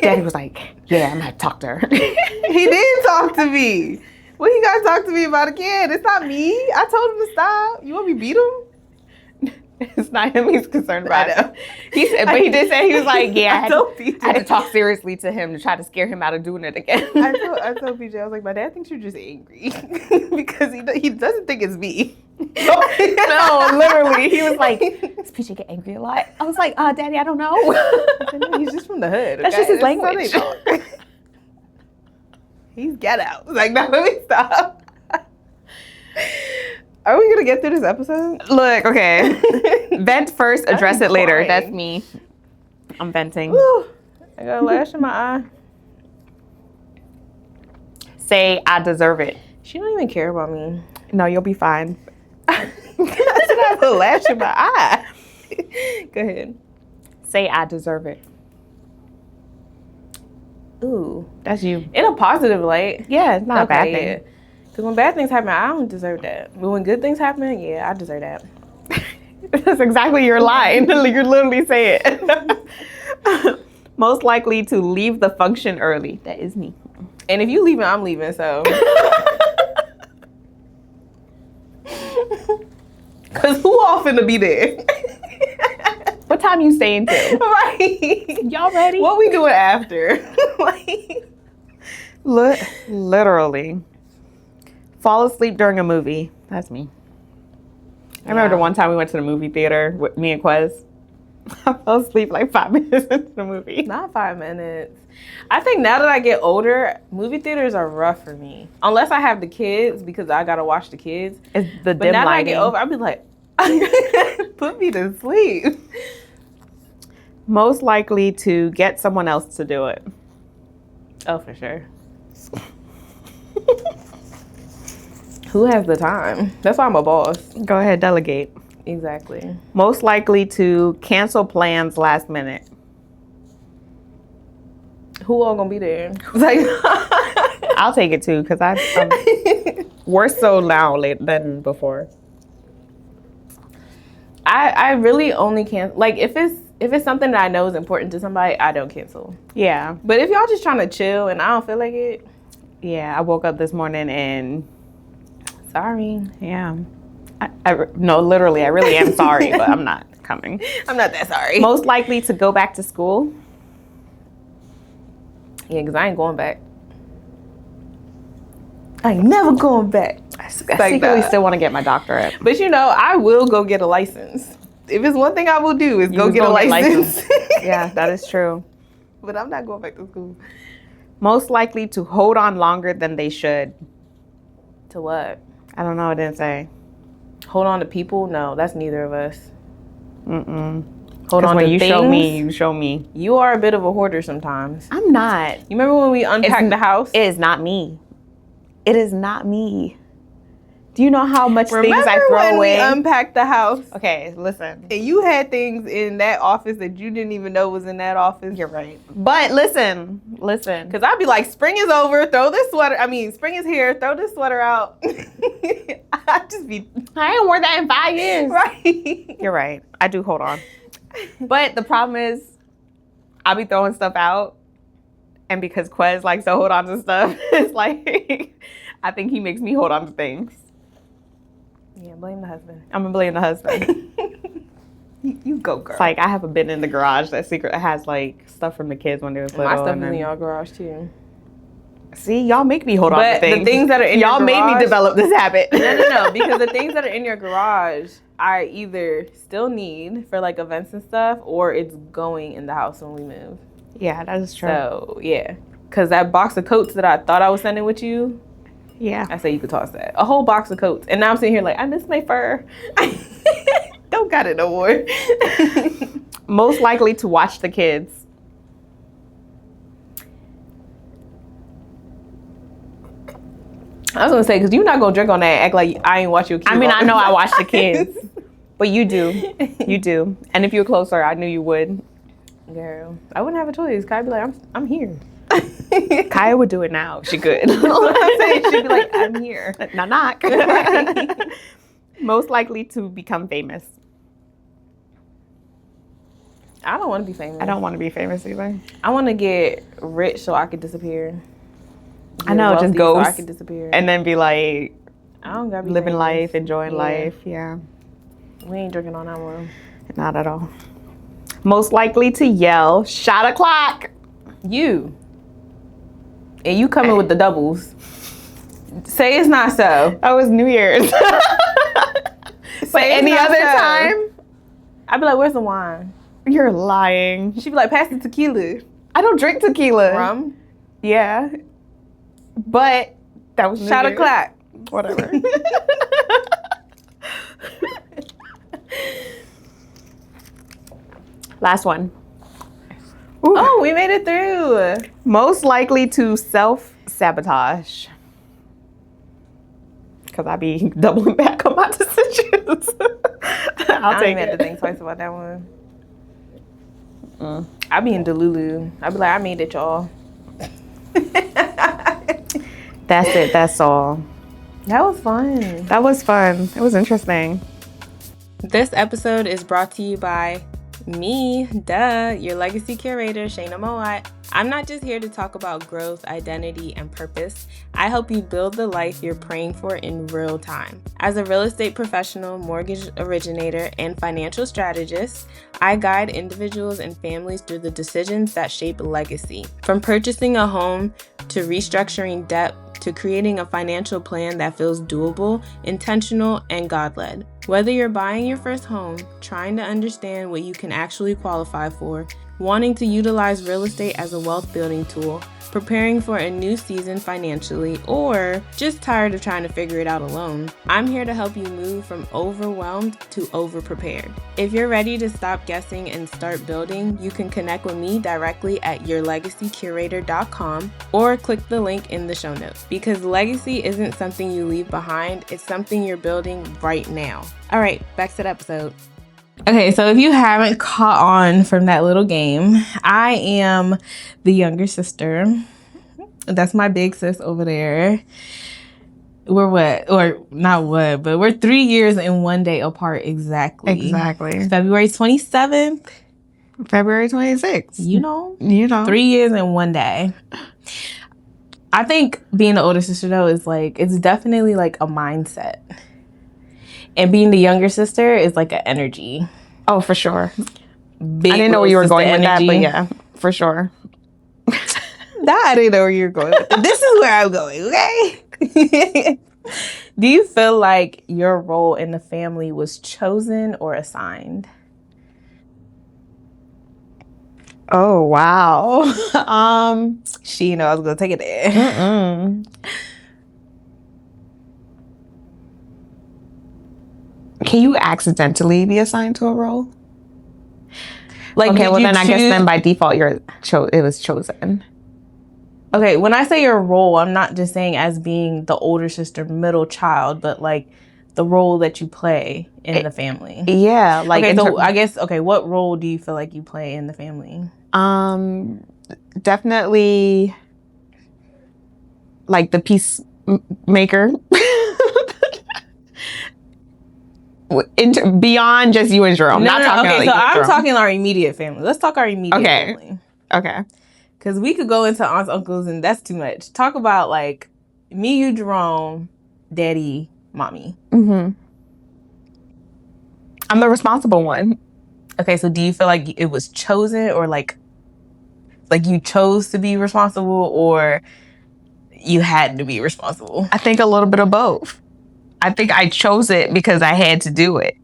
Daddy was like, yeah, I'm gonna talk to her. He did talk to me. What he gotta talk to me about again? It's not me. I told him to stop. You want me to beat him? It's not him he's concerned about. He said, but he did say, he was like, yeah, I had to talk seriously to him to try to scare him out of doing it again. I told PJ, I was like, my dad thinks you're just angry because he doesn't think it's me. No, literally. He was like, does PJ get angry a lot? I was like, Daddy, I don't know. I said, no, he's just from the hood. That's just his language. He's ghetto. I was like, no, let me stop. Are we gonna get through this episode? Look, okay. Vent first, address it later. That's me. I'm venting. Woo. I got a lash in my eye. Say, I deserve it. She don't even care about me. No, you'll be fine. I said I have a lash in my eye. Go ahead. Say, I deserve it. Ooh. That's you. In a positive light. Yeah, it's not a bad thing. Yeah. Because when bad things happen, I don't deserve that. But when good things happen, yeah, I deserve that. That's exactly your line. You literally say it. Most likely to leave the function early. That is me. And if you leaving, I'm leaving, so. Because who all finna be there? What time you staying till? Right. Y'all ready? What we doing after? Literally. Fall asleep during a movie. That's me. I remember the one time we went to the movie theater with me and Quez. I fell asleep like 5 minutes into the movie. Not 5 minutes. I think now that I get older, movie theaters are rough for me. Unless I have the kids, because I gotta watch the kids. It's the But dim now lighting. that I get over, I'll be like, put me to sleep. Most likely to get someone else to do it. Oh, for sure. Who has the time? That's why I'm a boss. Go ahead, delegate. Exactly. Most likely to cancel plans last minute. Who all gonna be there? Like, I'll take it too, because I'm worse so now than before. I really only cancel, like, if it's something that I know is important to somebody, I don't cancel. Yeah. But if y'all just trying to chill and I don't feel like it, Yeah, I woke up this morning and sorry. yeah. No, literally, I really am sorry, but I'm not coming. I'm not that sorry. Most likely to go back to school. Yeah, because I ain't going back. I ain't never going back. I secretly still want to get my doctorate. But I will go get a license. If it's one thing I will do is go get a license. Yeah, that is true. But I'm not going back to school. Most likely to hold on longer than they should. To what? I don't know, I didn't say. Hold on to people? No, that's neither of us. Mm-mm. Hold on when to you things? show me, you show me. You are a bit of a hoarder sometimes. I'm not. You remember when we unpacked the house? It is not me. It is not me. Do you know how much things I Remember throw when away? we unpacked the house? Okay, listen. And you had things in that office that you didn't even know was in that office. You're right. But listen. Because I'd be like, spring is over, throw this sweater. I mean, spring is here, throw this sweater out. I'd just be... I ain't worn that in 5 years. Right. You're right. I do hold on. But the problem is, I'll be throwing stuff out. And because Quez likes to hold on to stuff, it's like, I think he makes me hold on to things. Yeah, blame the husband. I'm going to blame the husband. You go, girl. It's like, I have a bin in the garage that has like stuff from the kids when they was little. My stuff is in your garage too. See, y'all make me hold on to things. The things that are in y'all your garage, made me develop this habit. No, because the things that are in your garage, I either still need for like events and stuff, or it's going in the house when we move. Yeah, that is true. So yeah, because that box of coats that I thought I was sending with you, yeah, I say you could toss that. A whole box of coats, and now I'm sitting here like I miss my fur. Don't got it no more. Most likely to watch the kids. I was gonna say, because you're not gonna drink on that and act like I ain't watch your kids. I mean, I know I watch the kids, but you do. You do. And if you were closer, I knew you would. Girl, I wouldn't have a choice. Kaya be like, I'm here. Kaya would do it now. She could. That's what I'm saying. She'd be like, I'm here. Knock, knock. Most likely to become famous. I don't want to be famous. I don't want to be famous either. I want to get rich so I could disappear. I know, just go ghost. so I could disappear. And then be like, I don't gotta be living famous. life, enjoying life. Yeah. We ain't drinking on that one. Not at all. Most likely to yell, shot o'clock. You. And you coming with the doubles. Say it's not so. That was New Year's. But any other time? I'd be like, where's the wine? You're lying. She'd be like, pass the tequila. I don't drink tequila. Rum? Yeah. But that was New Shot Year's. o'clock. Whatever. Last one. Ooh. Oh, we made it through. Most likely to self-sabotage. Because I be doubling back on my decisions. I'll take I had it. to think twice about that one. I be in Delulu. I be like, I made it, y'all. That's it. That's all. That was fun. That was fun. It was interesting. This episode is brought to you by me, your legacy curator, Shayna Moat. I'm not just here to talk about growth, identity, and purpose. I help you build the life you're praying for in real time. As a real estate professional, mortgage originator, and financial strategist, I guide individuals and families through the decisions that shape legacy. From purchasing a home to restructuring debt to creating a financial plan that feels doable, intentional, and God-led. Whether you're buying your first home, trying to understand what you can actually qualify for, wanting to utilize real estate as a wealth building tool, preparing for a new season financially, or just tired of trying to figure it out alone, I'm here to help you move from overwhelmed to over-prepared. If you're ready to stop guessing and start building, you can connect with me directly at yourlegacykurator.com or click the link in the show notes, because legacy isn't something you leave behind, it's something you're building right now. All right, back to the episode. Okay, so if you haven't caught on from that little game, I am the younger sister. That's my big sis over there. We're we're 3 years and 1 day apart exactly. Exactly. February 27th. February 26th. You know. 3 years and 1 day. I think being the older sister, though, is like, it's definitely like a mindset. And being the younger sister is like an energy. Oh, for sure. Big I didn't know where you were going with that, energy. but yeah, for sure. I didn't know where you were going with it. This is where I'm going, okay? Do you feel like your role in the family was chosen or assigned? Oh, wow. She know I was going to take it there. Mm-mm. Can you accidentally be assigned to a role? Like, okay, well then I guess then by default it was chosen. Okay, when I say your role, I'm not just saying as being the older sister, middle child, but like the role that you play in the family. Yeah, like okay, so I guess what role do you feel like you play in the family? Definitely like the peacemaker. Beyond just you and Jerome. I'm talking our immediate family. Let's talk our immediate family. Okay. Because we could go into aunts, uncles, and that's too much. Talk about like me, you, Jerome, daddy, mommy. Mm-hmm. I'm the responsible one. Okay, so do you feel like it was chosen, or like you chose to be responsible, or you had to be responsible? I think a little bit of both. I think I chose it because I had to do it.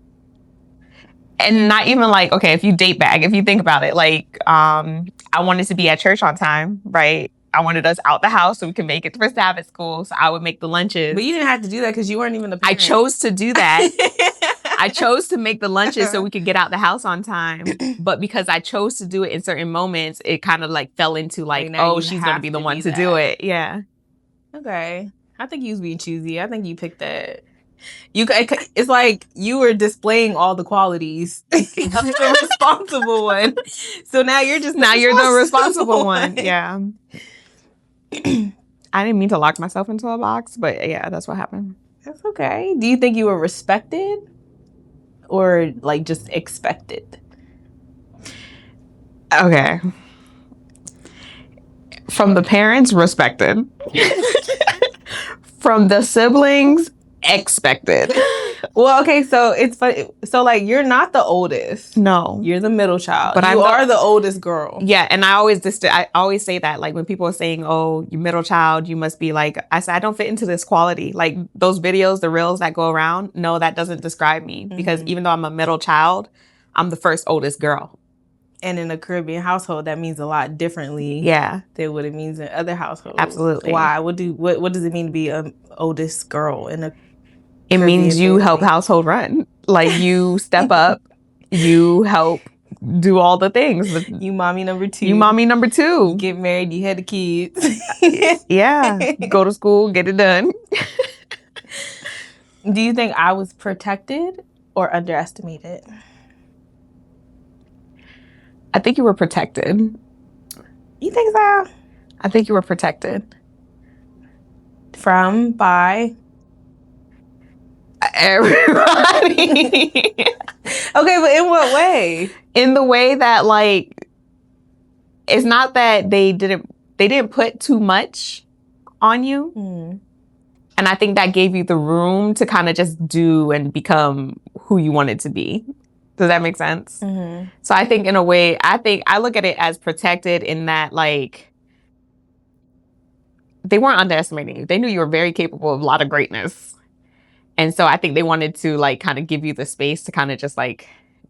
And not even like, okay, if you date back, if you think about it, like, I wanted to be at church on time, right? I wanted us out the house so we could make it for Sabbath school. So I would make the lunches. But you didn't have to do that because you weren't even the parent. I chose to do that. I chose to make the lunches so we could get out the house on time. But because I chose to do it in certain moments, it kind of like fell into like, oh, she's going to be the one to do it. Yeah. Okay. I think you was being choosy. I think you picked that. It's like you were displaying all the qualities of the responsible one. So now you're the responsible one. Yeah. I didn't mean to lock myself into a box, but yeah, that's what happened. That's okay. Do you think you were respected or like just expected? Okay. From the parents, respected. From the siblings, expected. Well, okay, so it's funny. So like you're not the oldest. No. You're the middle child. But you are the oldest girl. Yeah, and I always say that, like when people are saying, oh, you middle child, you must be like, I said, I don't fit into this quality. Like those videos, the reels that go around, no, that doesn't describe me. Mm-hmm. Because even though I'm a middle child, I'm the first oldest girl. And in a Caribbean household, that means a lot differently than what it means in other households. Absolutely. Why? What does it mean to be an oldest girl in a It means you help household run. Like you step up, you help do all the things. You mommy number two. You get married, you had the kids. Yeah. Go to school, get it done. Do you think I was protected or underestimated? I think you were protected. You think so? I think you were protected. By everybody. Okay, but in what way? In the way that like, it's not that they didn't put too much on you. Mm. And I think that gave you the room to kind of just do and become who you wanted to be. Does that make sense? Mm-hmm. So I think in a way, I look at it as protected in that like, they weren't underestimating you. They knew you were very capable of a lot of greatness. And so I think they wanted to like kind of give you the space to kind of just like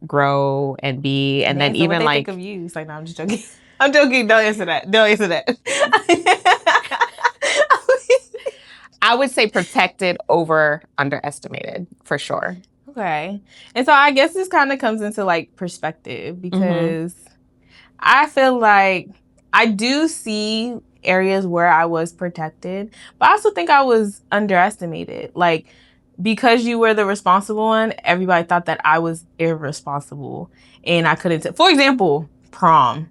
grow and be. And then So even what they like think of you. It's like, no, I'm just joking. I'm joking. Don't answer that. Don't answer that. I would say protected over underestimated for sure. Okay. And so I guess this kind of comes into like perspective because I feel like I do see areas where I was protected, but I also think I was underestimated. Like, because you were the responsible one, everybody thought that I was irresponsible and I couldn't. For example, prom.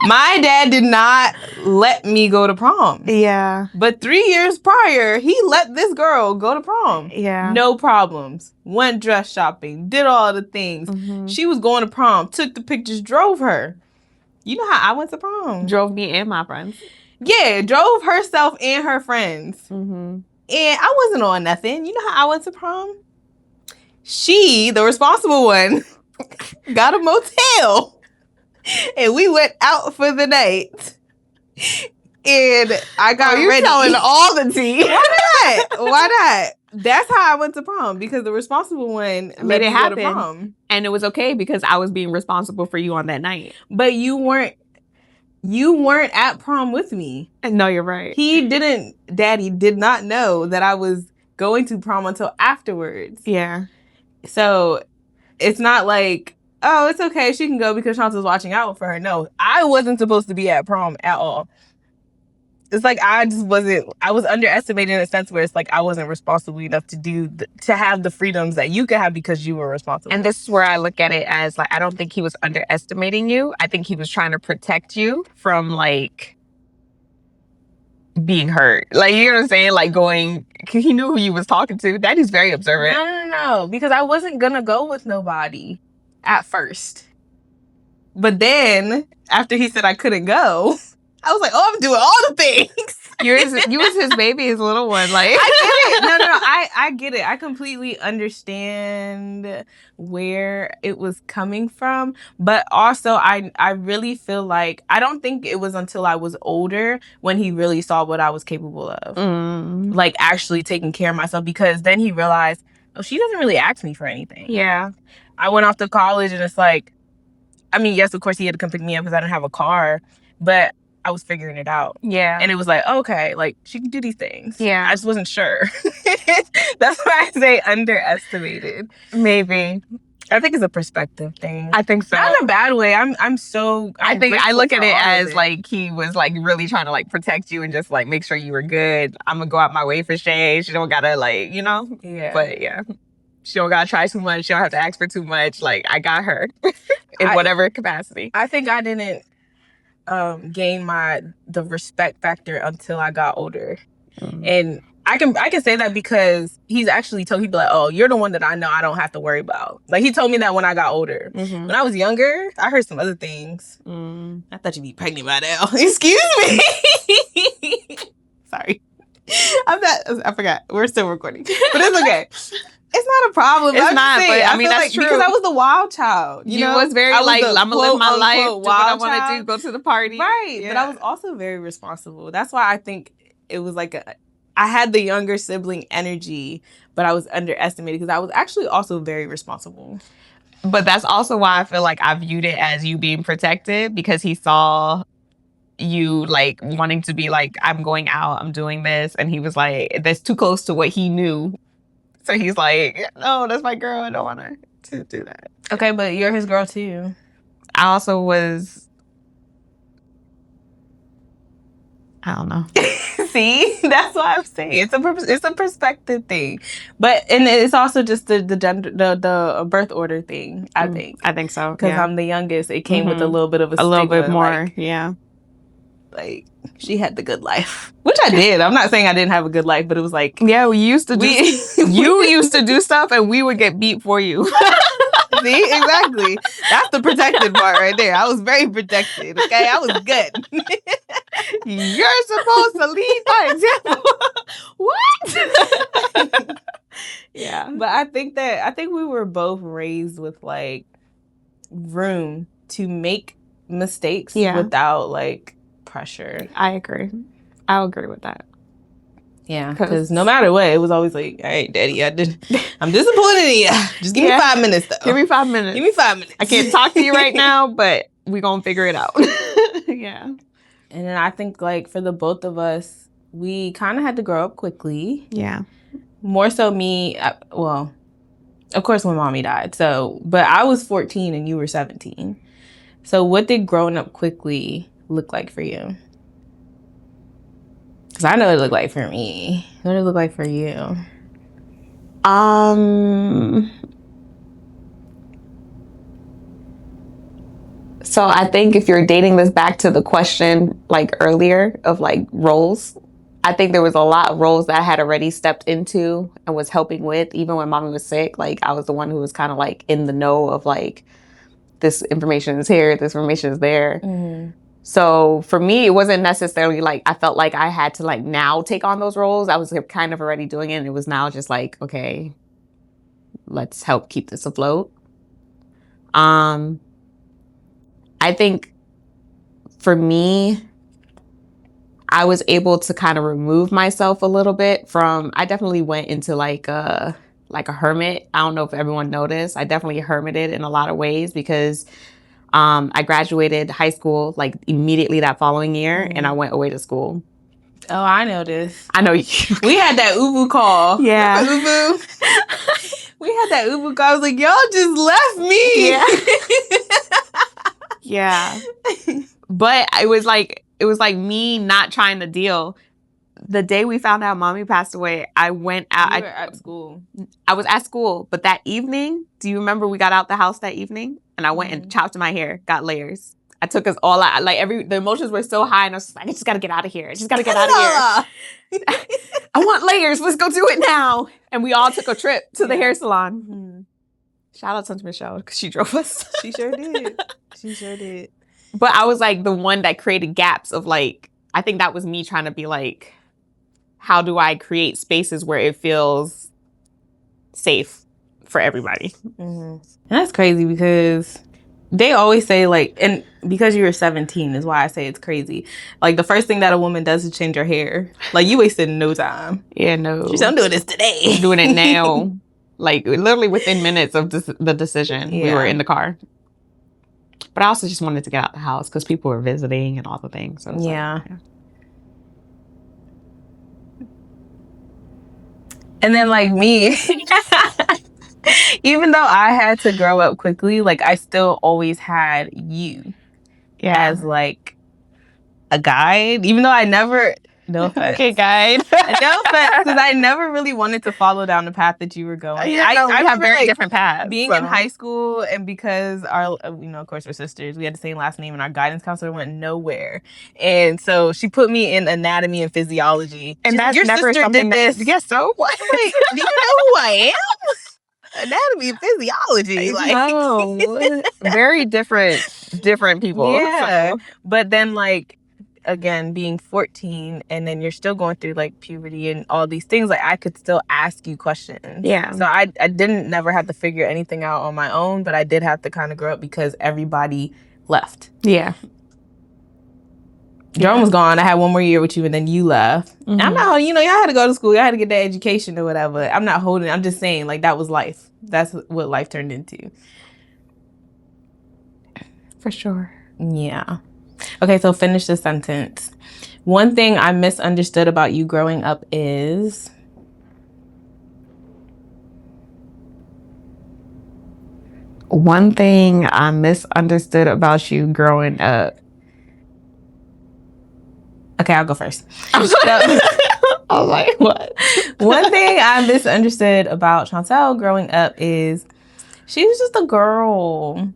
My dad did not let me go to prom. Yeah. But 3 years prior, he let this girl go to prom. Yeah. No problems. Went dress shopping, did all the things. She was going to prom, took the pictures, drove her. You know how I went to prom? Drove me and my friends. Yeah, drove herself and her friends. And I wasn't on nothing. You know how I went to prom? She, the responsible one, got a motel. And we went out for the night. And I got ready. Telling all the tea. Why not? Why not? That's how I went to prom, because the responsible one Made it happen. Go to prom. And it was okay because I was being responsible for you on that night. But you weren't at prom with me. No, you're right. Daddy did not know that I was going to prom until afterwards. Yeah. So it's not like, oh, it's okay, she can go because Chanta's watching out for her. No, I wasn't supposed to be at prom at all. It's like I was underestimated in a sense where it's like I wasn't responsible enough to have the freedoms that you could have because you were responsible. And this is where I look at it as like, I don't think he was underestimating you. I think he was trying to protect you from like being hurt. Like, you know what I'm saying? Like he knew who you was talking to. Daddy's very observant. No, because I wasn't gonna go with nobody at first. But then after he said I couldn't go, I was like, oh, I'm doing all the things. You was his baby, his little one. Like, I get it. No, I get it. I completely understand where it was coming from. But also, I really feel like, I don't think it was until I was older when he really saw what I was capable of. Like, actually taking care of myself. Because then he realized, oh, she doesn't really ask me for anything. Yeah. I went off to college and it's like, I mean, yes, of course he had to come pick me up because I didn't have a car. But I was figuring it out. Yeah. And it was like, okay, like, she can do these things. Yeah. I just wasn't sure. That's why I say underestimated. Maybe. I think it's a perspective thing. I think so. Not in a bad way. I look at it as like he was like really trying to like protect you and just like make sure you were good. I'm gonna go out my way for Shay. She don't gotta like, you know? Yeah. But yeah. She don't gotta try too much. She don't have to ask for too much. Like, I got her in whatever capacity. I think I didn't gain the respect factor until I got older. And I can say that because he's actually told people like, oh, you're the one that I know I don't have to worry about. Like, he told me that when I got older. When I was younger, I heard some other things. I thought you'd be pregnant by now. Excuse me. Sorry. I forgot. We're still recording. But it's okay. It's not a problem. It's not, but I mean, that's like, true. Because I was the wild child. You know? was very like, I'm going to live my life, do what I want to do, go to the party. Right. Yeah. But I was also very responsible. That's why I think it was like I had the younger sibling energy, but I was underestimated because I was actually also very responsible. But that's also why I feel like I viewed it as you being protected, because he saw you like wanting to be like, I'm going out, I'm doing this. And he was like, that's too close to what he knew. So he's like, no, that's my girl. I don't want her to do that. Okay, but you're his girl too. I also was, I don't know. See, that's why I'm saying it's a perspective thing, and it's also just the gender, the birth order thing. I think so because I'm the youngest. It came with a little bit of a little bit more, like, yeah. Like, she had the good life, which I did. I'm not saying I didn't have a good life, but it was like, yeah, we used to do. You used to do stuff, and we would get beat for you. See, exactly. That's the protected part right there. I was very protected. Okay, I was good. You're supposed to lead by example. What? Yeah, but I think we were both raised with like room to make mistakes without like pressure. I agree. I'll agree with that. Yeah, because no matter what, it was always like, all right, daddy, I'm disappointed in you. Just give me 5 minutes, though. Give me 5 minutes. Give me 5 minutes. I can't talk to you right now, but we're going to figure it out. Yeah. And then I think, like, for the both of us, we kind of had to grow up quickly. Yeah. More so me, well, of course, when mommy died. So, but I was 14 and you were 17. So what did growing up quickly look like for you? Because I know it looked like for me. What did it look like for you? So I think if you're dating this back to the question like earlier of like roles, I think there was a lot of roles that I had already stepped into and was helping with. Even when mommy was sick, like I was the one who was kind of like in the know of like, this information is here, this information is there. Mm-hmm. So for me, it wasn't necessarily like I felt like I had to like now take on those roles. I was kind of already doing it. And it was now just like, okay, let's help keep this afloat. I think for me, I was able to kind of remove myself a little bit from, I definitely went into like a hermit. I don't know if everyone noticed. I definitely hermited in a lot of ways because I graduated high school like immediately that following year and I went away to school. Oh, I noticed. I know you. We had that Ubu call. Yeah. Ubu. We had that Ubu call. I was like, y'all just left me. Yeah. Yeah. But it was like me not trying to deal. The day we found out mommy passed away, I went out. You were at school. I was at school, but that evening, do you remember we got out the house that evening? And I went and chopped my hair, got layers. I took us all out. Like the emotions were so high and I was like, I just got to get out of here. I just got to get out of here. I want layers. Let's go do it now. And we all took a trip to the hair salon. Mm-hmm. Shout out to Michelle because she drove us. She sure did. She sure did. But I was like the one that created gaps of like, I think that was me trying to be like, how do I create spaces where it feels safe for everybody? Mm-hmm. And that's crazy because they always say like, and because you were 17 is why I say it's crazy. Like the first thing that a woman does is change her hair. Like you wasted no time. Yeah, no. She's I'm doing this today. I'm doing it now. Like literally within minutes of the decision, we were in the car. But I also just wanted to get out the house because people were visiting and all the things. So yeah. And then like me, even though I had to grow up quickly, like I still always had you as like a guide, even though I never, no offense. Okay, guide. No offense, because I never really wanted to follow down the path that you were going. Yeah, I have very different paths. Being in high school, and because our, of course, we're sisters, we had the same last name, and our guidance counselor went nowhere. And so she put me in anatomy and physiology. And that's your never sister something did this. Yes, so what? Like, do you know who I am? Anatomy and physiology. Like, no. Very different people. Yeah. So. But then, like, again, being 14 and then you're still going through like puberty and all these things, like I could still ask you questions. Yeah. So I didn't never have to figure anything out on my own, but I did have to kind of grow up because everybody left. Yeah. Jerome was gone. I had one more year with you and then you left. Mm-hmm. I'm not, y'all had to go to school. Y'all had to get that education or whatever. I'm not holding, I'm just saying like that was life. That's what life turned into. For sure. Yeah. Okay, so finish the sentence. One thing I misunderstood about you growing up is... One thing I misunderstood about you growing up. Okay, I'll go first. I was like, what? One thing I misunderstood about Chantel growing up is she was just a girl.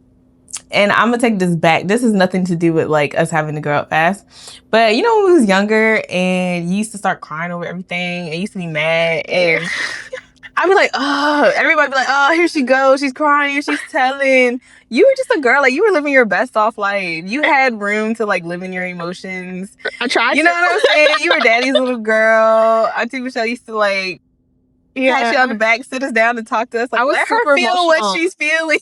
And I'm going to take this back. This has nothing to do with, like, us having to grow up fast. But, when we was younger and you used to start crying over everything and used to be mad. And I'd be like, oh, everybody be like, oh, here she goes. She's crying. She's telling. You were just a girl. Like, you were living your best off life. You had room to, like, live in your emotions. I tried You know what I'm saying? You were daddy's little girl. Auntie Michelle used to, like, pat you on the back, sit us down and talk to us. Like, I was let super her feel what emotional. she's feeling.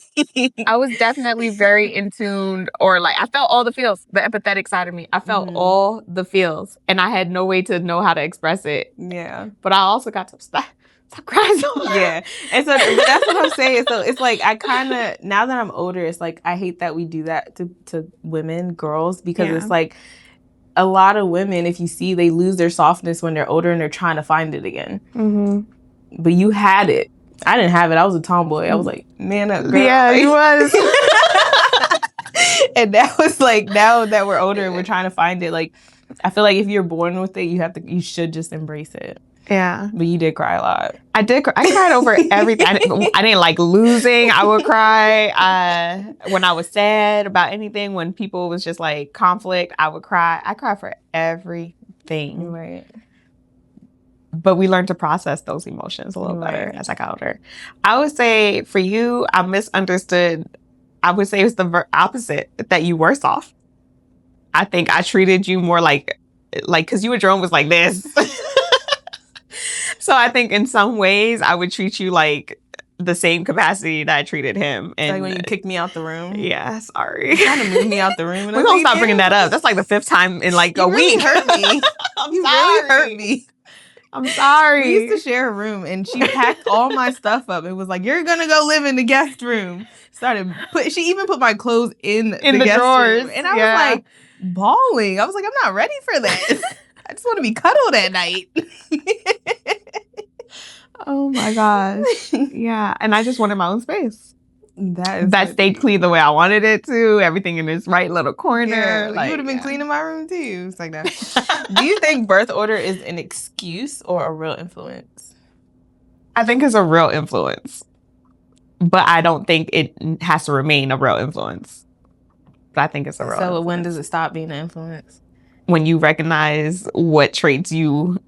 I was definitely very in tune, or like I felt all the feels, the empathetic side of me. I felt all the feels, and I had no way to know how to express it. Yeah. But I also got to stop crying so much. Yeah. And so but that's what I'm saying. So it's like, I kind of, now that I'm older, it's like, I hate that we do that to women, girls, because it's like, a lot of women, if you see, they lose their softness when they're older and they're trying to find it again. But you had it. I didn't have it. I was a tomboy. I was like, man up, girl. Yeah, you was. And that was like, now that we're older and we're trying to find it, like, I feel like if you're born with it, you should just embrace it. Yeah. But you did cry a lot. I did. I cried over everything. I didn't like losing. I would cry. When I was sad about anything, when people was just like conflict, I would cry. I cry for everything. Right. But we learned to process those emotions a little better as I got older. I would say for you, I misunderstood. I would say it was the opposite, that you were soft. I think I treated you more like, because you and Jerome was like this. So I think in some ways I would treat you like the same capacity that I treated him. And like when you kicked me out the room. Yeah, sorry. You kind of moved me out the room. We're gonna stop bringing that up. That's like the 5th time in like a week. Hurt me. I'm really hurt me. I'm sorry. We used to share a room, and she packed all my stuff up. It was like, you're gonna go live in the guest room. She even put my clothes in the guest drawers. room. And I was like bawling. I was like, I'm not ready for this. I just want to be cuddled at night. Oh my gosh. Yeah. And I just wanted my own space. That Stayed stayed clean the way I wanted it to. Everything in its right little corner. Yeah, like, you would have been cleaning my room too. It's like that. Do you think birth order is an excuse or a real influence? I think it's a real influence. But I don't think it has to remain a real influence. But I think it's a real influence. So when does it stop being an influence? When you recognize what traits you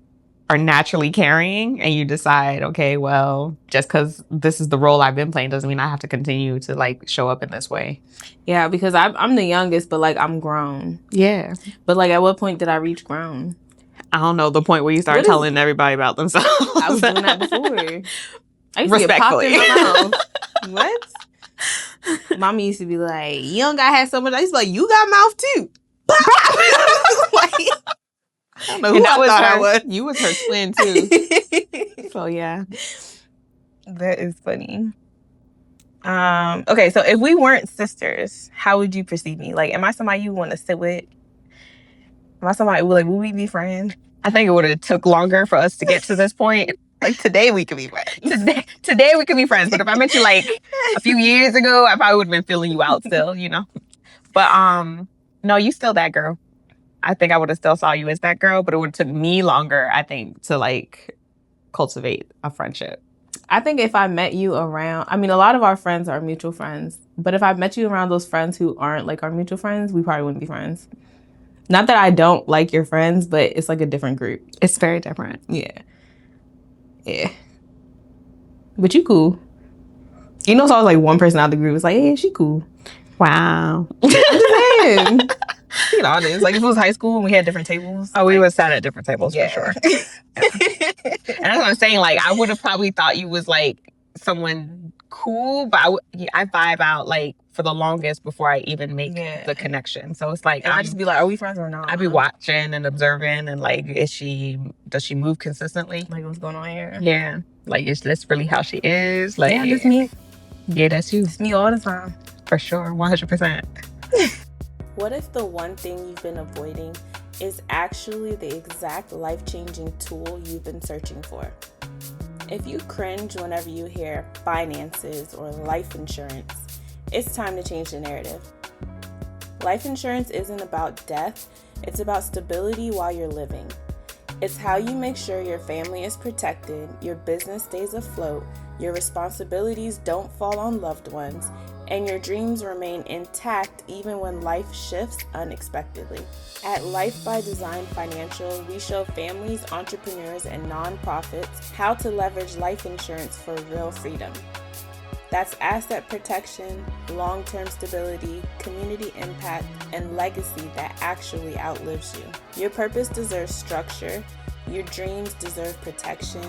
are naturally carrying and you decide, okay, well, just because this is the role I've been playing doesn't mean I have to continue to like show up in this way. Yeah, because I'm the youngest, but like I'm grown. Yeah. But like at what point did I reach grown? I don't know, the point where you start telling everybody about themselves. I was doing that before. I used to get popped Respectfully. in my mouth. What? Mommy used to be like, you don't gotta have so much. I used to be like, you got mouth too. Like, I don't know who I thought I was. You was her twin too. So yeah. That is funny. Okay, so if we weren't sisters, how would you perceive me? Like, am I somebody you want to sit with? Am I somebody like, will we be friends? I think it would have took longer for us to get to this point. Like today we could be friends. Today we could be friends. But if I met you like a few years ago, I probably would have been feeling you out still, you know. But no, you still that girl. I think I would have still saw you as that girl, but it would have took me longer, I think, to like cultivate a friendship. I think if I met you around, I mean, a lot of our friends are mutual friends, but if I met you around those friends who aren't like our mutual friends, we probably wouldn't be friends. Not that I don't like your friends, but it's like a different group. It's very different. Yeah. Yeah. But you cool. You know, so I was like one person out the group was like, hey, she cool. Wow. I'm just saying. Being honest. Like if it was high school and we had different tables. Oh, we would sat at different tables for sure. Yeah. And that's what I'm saying. Like I would have probably thought you was like someone cool, but I vibe out like for the longest before I even make the connection. So it's like, and I just be like, are we friends or not? I'd be watching and observing and like, does she move consistently? Like what's going on here? Yeah. Like, is this really how she is? Like, yeah, that's me. Yeah, that's you. It's me all the time. For sure. 100%. What if the one thing you've been avoiding is actually the exact life-changing tool you've been searching for? If you cringe whenever you hear finances or life insurance, it's time to change the narrative. Life insurance isn't about death, it's about stability while you're living. It's how you make sure your family is protected, your business stays afloat, your responsibilities don't fall on loved ones, and your dreams remain intact even when life shifts unexpectedly. At Life by Design Financial, we show families, entrepreneurs, and nonprofits how to leverage life insurance for real freedom. That's asset protection, long-term stability, community impact, and legacy that actually outlives you. Your purpose deserves structure. Your dreams deserve protection.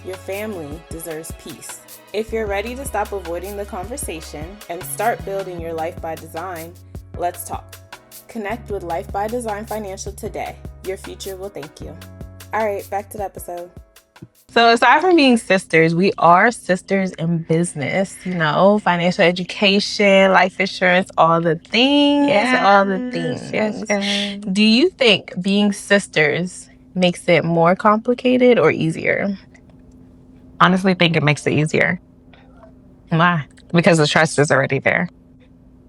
Your family deserves peace. If you're ready to stop avoiding the conversation and start building your life by design, let's talk. Connect with Life by Design Financial today. Your future will thank you. All right, back to the episode. So aside from being sisters, we are sisters in business, financial education, life insurance, all the things, all the things. Yes. Do you think being sisters makes it more complicated or easier? Honestly, think it makes it easier Why? because the trust is already there.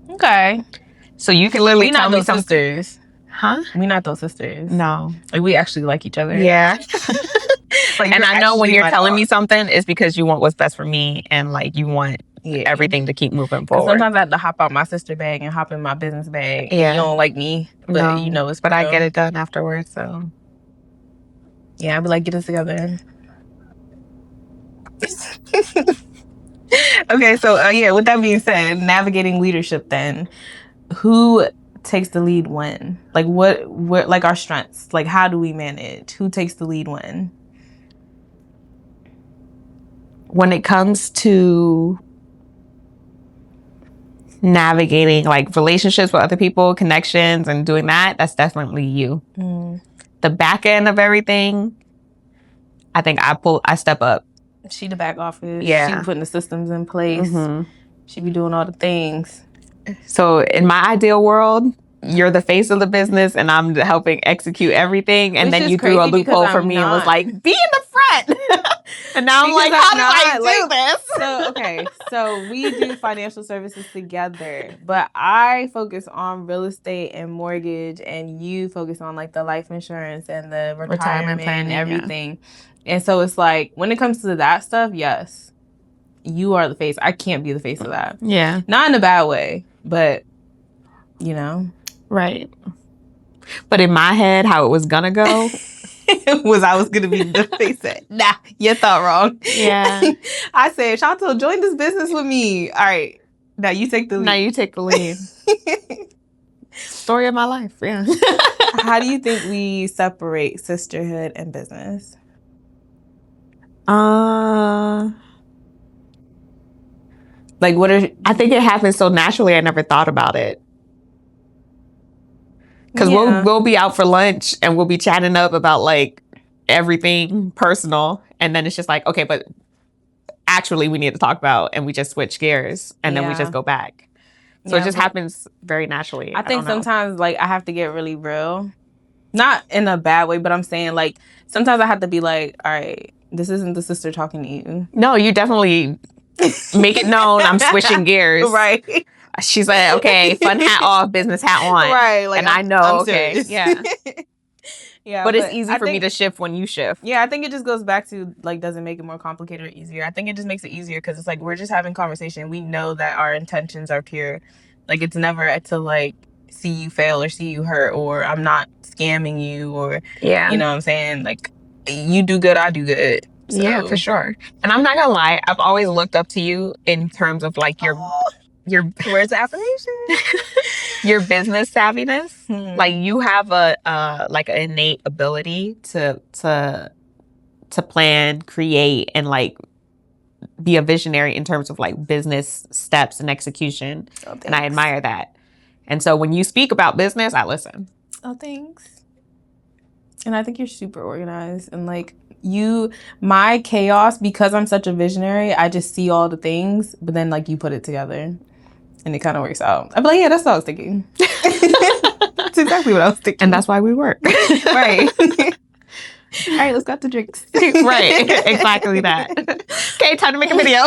Okay. So you can literally We tell not me those sisters. Huh? We not those sisters. No. Like, we actually like each other. Yeah. Like, And I know when actually you're my telling dog. me something, it's because you want what's best for me and like you want everything to keep moving Because forward. sometimes I have to hop out my sister bag and hop in my business bag. Yeah. And you don't like me, but it's but I real. get it done afterwards. So yeah, I'd be like, get us together. Okay, so with that being said, navigating leadership then, who takes the lead when? Like what like our strengths? Like how do we manage? Who takes the lead when? When it comes to navigating like relationships with other people, connections, and doing that's definitely you. The back end of everything, I think I step up. She the back office. Yeah. She be putting the systems in place. She be doing all the things. So in my ideal world, you're the face of the business and I'm helping execute everything. And Which then is you threw a crazy because loophole for I'm me and was not. like, be in the front. And now I'm Because like, how do I'm I not, do this? So, okay. So we do financial services together, but I focus on real estate and mortgage, and you focus on like the life insurance and the retirement planning, and everything. And so it's like, when it comes to that stuff, yes, you are the face. I can't be the face of that. Yeah. Not in a bad way, but Right. But in my head, how it was gonna go was I was gonna be the face that you thought wrong. Yeah. I said, Chantal, join this business with me. All right. Now you take the lead. Now you take the lead. Story of my life. Yeah. How do you think we separate sisterhood and business? Like, I think it happens so naturally. I never thought about it. Because we'll be out for lunch and we'll be chatting up about like everything personal. And then it's just like, okay, but actually we need to talk about, and we just switch gears and then we just go back. So it just happens very naturally. I think sometimes like I have to get really real. Not in a bad way, but I'm saying like sometimes I have to be like, all right, this isn't the sister talking to you. No, you definitely make it known I'm switching gears. Right. She's like, okay, fun hat off, business hat on. Right. Like, and I know, I'm okay. serious. Yeah. Yeah. But it's easy for me to shift when you shift. Yeah, I think it just goes back to like, doesn't make it more complicated or easier. I think it just makes it easier because it's like we're just having conversation. We know that our intentions are pure. Like, it's never to like see you fail or see you hurt, or I'm not scamming you, or you know what I'm saying? Like, you do good, I do good. So. Yeah, for sure. And I'm not gonna lie, I've always looked up to you in terms of like your where's the affirmation? Your business savviness. Like you have a like an innate ability to plan, create, and like be a visionary in terms of like business steps and execution. And I admire that. And so when you speak about business, I listen. Oh, thanks. And I think you're super organized, and like my chaos, because I'm such a visionary, I just see all the things, but then like you put it together and it kind of works out. I'm like, yeah, that's what I was thinking. That's exactly what I was thinking. And that's why we work. Right. All right, let's go to drinks. Right. Exactly that. Okay, time to make a video.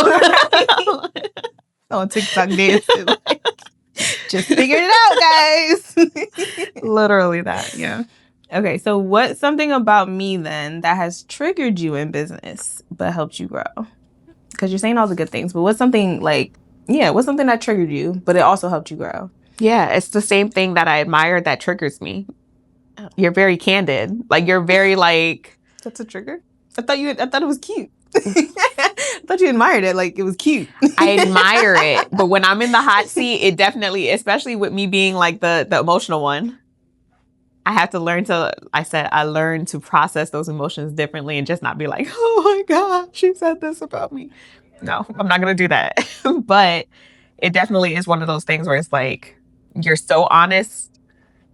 On TikTok dancing. Like, just figured it out, guys. Literally that, yeah. Okay, so what's something about me then that has triggered you in business but helped you grow? Because you're saying all the good things, but what's something that triggered you but it also helped you grow? Yeah, it's the same thing that I admire that triggers me. Oh. You're very candid. Like, you're very like... That's a trigger? I thought it was cute. I thought you admired it. Like, it was cute. I admire it. But when I'm in the hot seat, it definitely, especially with me being like the emotional one, I have to learn to, I learned to process those emotions differently and just not be like, oh my God, she said this about me. No, I'm not going to do that. But it definitely is one of those things where it's like, you're so honest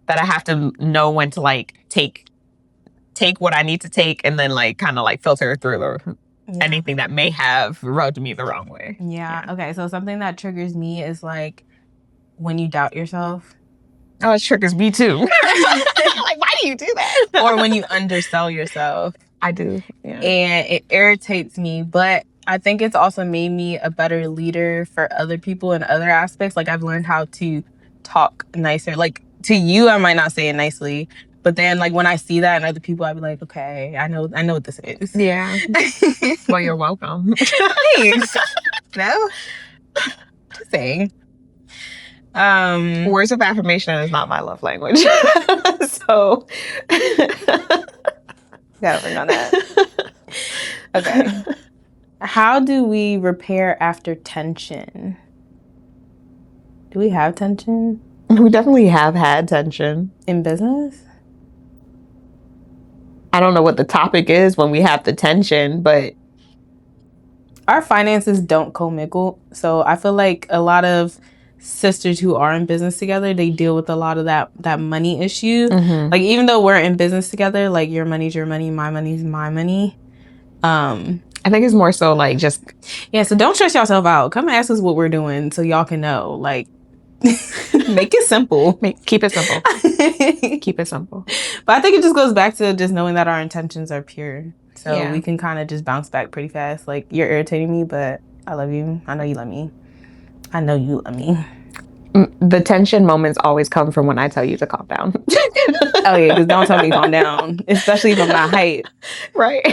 that I have to know when to like take what I need to take and then like kind of like filter through anything that may have rubbed me the wrong way. Yeah. Okay. So something that triggers me is like when you doubt yourself. Oh, it triggers me too. Like, why do you do that? Or when you undersell yourself. I do. Yeah. And it irritates me, but I think it's also made me a better leader for other people in other aspects. Like I've learned how to talk nicer. Like to you, I might not say it nicely, but then like when I see that in other people, I'd be like, okay, I know what this is. Yeah. Well, you're welcome. Thanks. No? Just saying. Words of affirmation is not my love language. So gotta work on that. Okay. How do we repair after tension? Do we have tension? We definitely have had tension. In business? I don't know what the topic is when we have the tension, but our finances don't commingle. So I feel like a lot of sisters who are in business together, they deal with a lot of that money issue. Mm-hmm. Like even though we're in business together, like your money's your money, my money's my money. I think it's more so like just... Yeah, so don't stress yourself out. Come ask us what we're doing so y'all can know. Like, make it simple. Keep it simple. Keep it simple. But I think it just goes back to just knowing that our intentions are pure. So Yeah. we can kind of just bounce back pretty fast. Like, you're irritating me, but I love you. I know you love me. I know you love me. The tension moments always come from when I tell you to calm down. Oh, yeah, because don't tell me to calm down. Especially if I'm not hype. Right.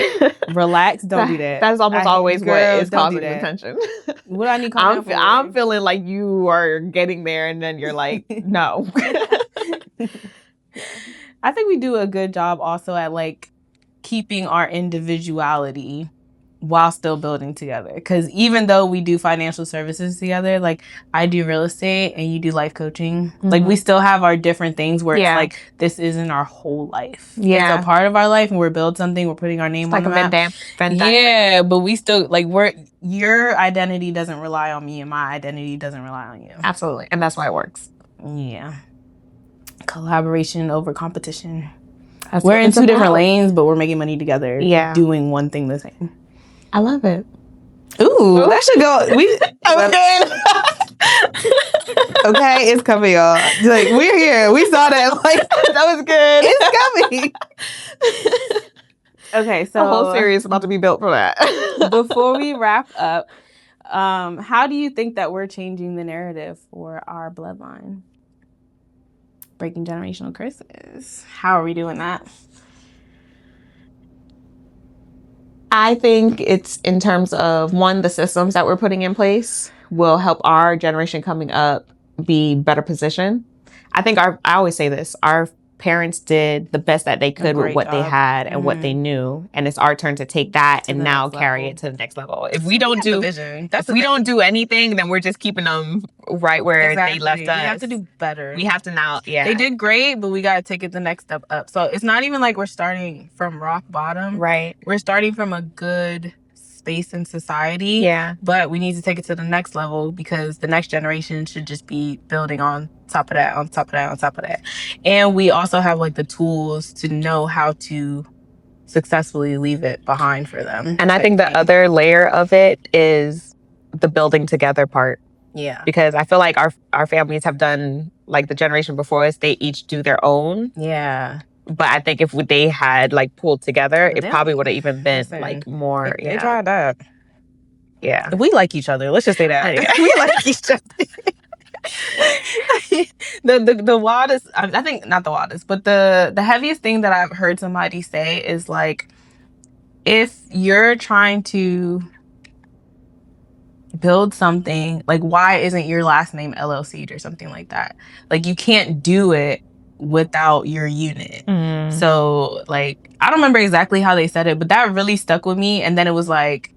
Relax. Don't do that. That's almost always what is causing the that. tension. What do I need calm down for? I'm feeling like you are getting there and then you're like, no. I think we do a good job also at like keeping our individuality while still building together. Because even though we do financial services together, like I do real estate and you do life coaching, like we still have our different things where it's like this isn't our whole life. Yeah. It's a part of our life and we're building something, we're putting our name on the map. Yeah, but we still like your identity doesn't rely on me and my identity doesn't rely on you. Absolutely. And that's why it works. Yeah. Collaboration over competition. We're in two different lanes, but we're making money together. Yeah. Doing one thing the same. I love it. Ooh, that should go. Okay, it's coming, y'all. Like, we're here. We saw that. Like, that was good. It's coming. Okay, so the whole series is about to be built for that. Before we wrap up, how do you think that we're changing the narrative for our bloodline? Breaking generational curses. How are we doing that? I think it's in terms of, one, the systems that we're putting in place will help our generation coming up be better positioned. I think I always say this, our parents did the best that they could with what they had and what they knew. And it's our turn to take that and now carry it to the next level. If we don't do anything, then we're just keeping them right where they left us. We have to do better. We have to now, They did great, but we got to take it the next step up. So it's not even like we're starting from rock bottom. Right. We're starting from a good space in society. Yeah. But we need to take it to the next level because the next generation should just be building on top of that, on top of that, on top of that. And we also have like the tools to know how to successfully leave it behind for them. And I think the other layer of it is the building together part. Yeah. Because I feel like our families have done, like the generation before us, they each do their own. Yeah. But I think if they had like pulled together, it probably would have even been like more. They tried that. Yeah. We like each other. Let's just say that. We like each other. The wildest, I think not the wildest, but the heaviest thing that I've heard somebody say is like, if you're trying to build something, like why isn't your last name LLC'd or something like that? Like you can't do it without your unit. So like, I don't remember exactly how they said it, but that really stuck with me. And then it was like,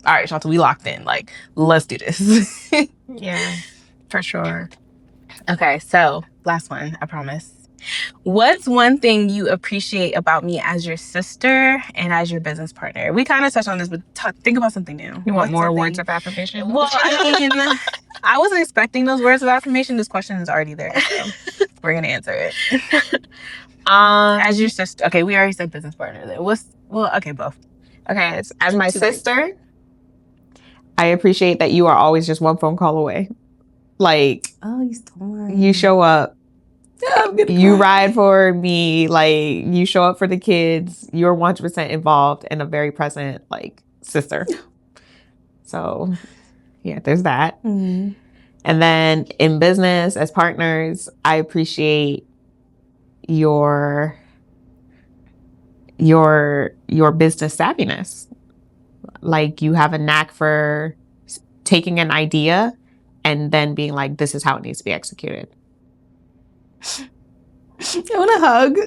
all right, Shanta, we locked in. Like, let's do this. Yeah, for sure. Okay, so last one, I promise. What's one thing you appreciate about me as your sister and as your business partner? We kind of touched on this, but think about something new. You want more words of affirmation? Well, I mean, I wasn't expecting those words of affirmation. This question is already there, so we're gonna answer it. As your sister. Okay, we already said business partner. Then okay, both. Okay, as my sister, I appreciate that you are always just one phone call away. Like, oh, you stole mine. You show up. You ride for me. Like, you show up for the kids. You're 100% involved and a very present, like, sister. So, yeah, there's that. Mm-hmm. And then in business, as partners, I appreciate your business savviness. Like, you have a knack for taking an idea and then being like, this is how it needs to be executed. I want a hug.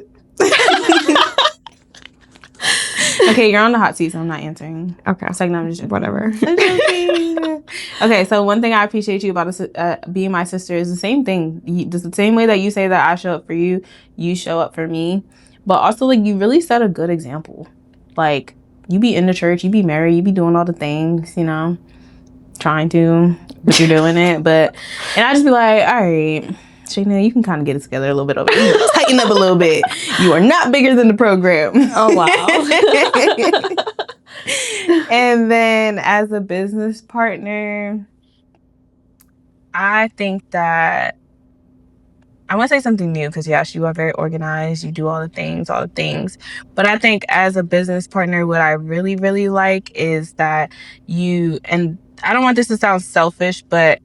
Okay, you're on the hot seat, so I'm not answering. Okay. It's like, no, I'm just joking. Whatever. Okay, so one thing I appreciate you about being my sister is the same thing. It's the same way that you say that I show up for you, you show up for me. But also, like, you really set a good example. Like, you be in the church, you be married, you be doing all the things, you know, trying to, but you're doing it. And I just be like, all right, Shayna, you can kind of get it together a little bit over here. Tighten up a little bit. You are not bigger than the program. Oh, wow. And then as a business partner, I think that I want to say something new because, yes, you are very organized. You do all the things. But I think as a business partner, what I really, really like is that and I don't want this to sound selfish, but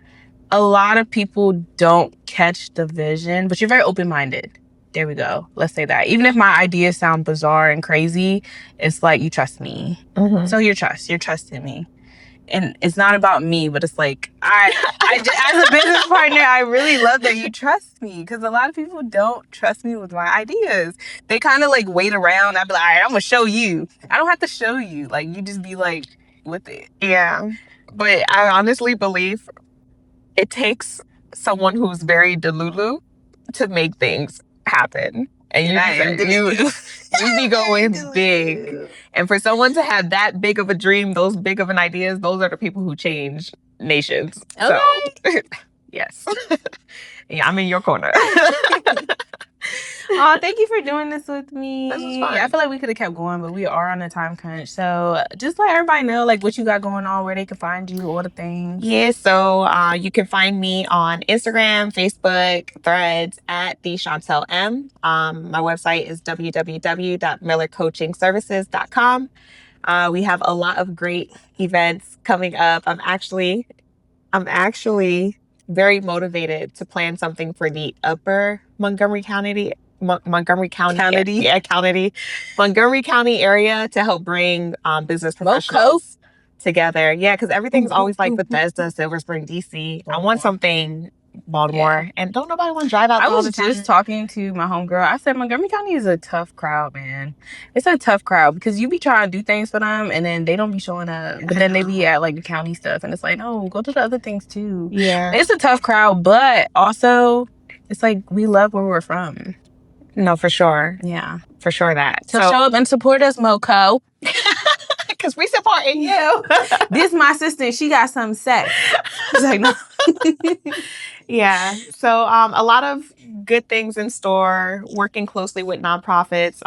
a lot of people don't catch the vision, but you're very open-minded. There we go. Let's say that. Even if my ideas sound bizarre and crazy, it's like you trust me. Mm-hmm. So you're trusting me. And it's not about me, but it's like, I as a business partner, I really love that you trust me because a lot of people don't trust me with my ideas. They kind of like wait around. I'd be like, all right, I'm going to show you. I don't have to show you. Like, you just be like with it. Yeah. But I honestly believe it takes someone who's very delulu to make things happen. And you be going big. And for someone to have that big of a dream, those big of an ideas, those are the people who change nations. Okay. So, yes. Yeah, I'm in your corner. Oh, thank you for doing this with me. This is fun. I feel like we could have kept going, but we are on a time crunch. So just let everybody know like what you got going on, where they can find you, all the things. Yeah, so you can find me on Instagram, Facebook, Threads at the Chantel M. My website is www.millercoachingservices.com. We have a lot of great events coming up. I'm actually very motivated to plan something for the upper Montgomery County Montgomery County area to help bring business professionals together. Yeah, because everything's always like Bethesda, Silver Spring, DC. I want something Baltimore, and don't nobody want to drive out. I was just talking to my homegirl. I said Montgomery County is a tough crowd, man. It's a tough crowd because you be trying to do things for them, and then they don't be showing up. But then they be at like the county stuff, and it's like, no, go to the other things too. Yeah, it's a tough crowd, but also it's like we love where we're from. No, for sure. Yeah, for sure that. So show up and support us, Moco. Because we supporting you. This my sister. She got some sex. It's like, no. Yeah. So a lot of good things in store, working closely with nonprofits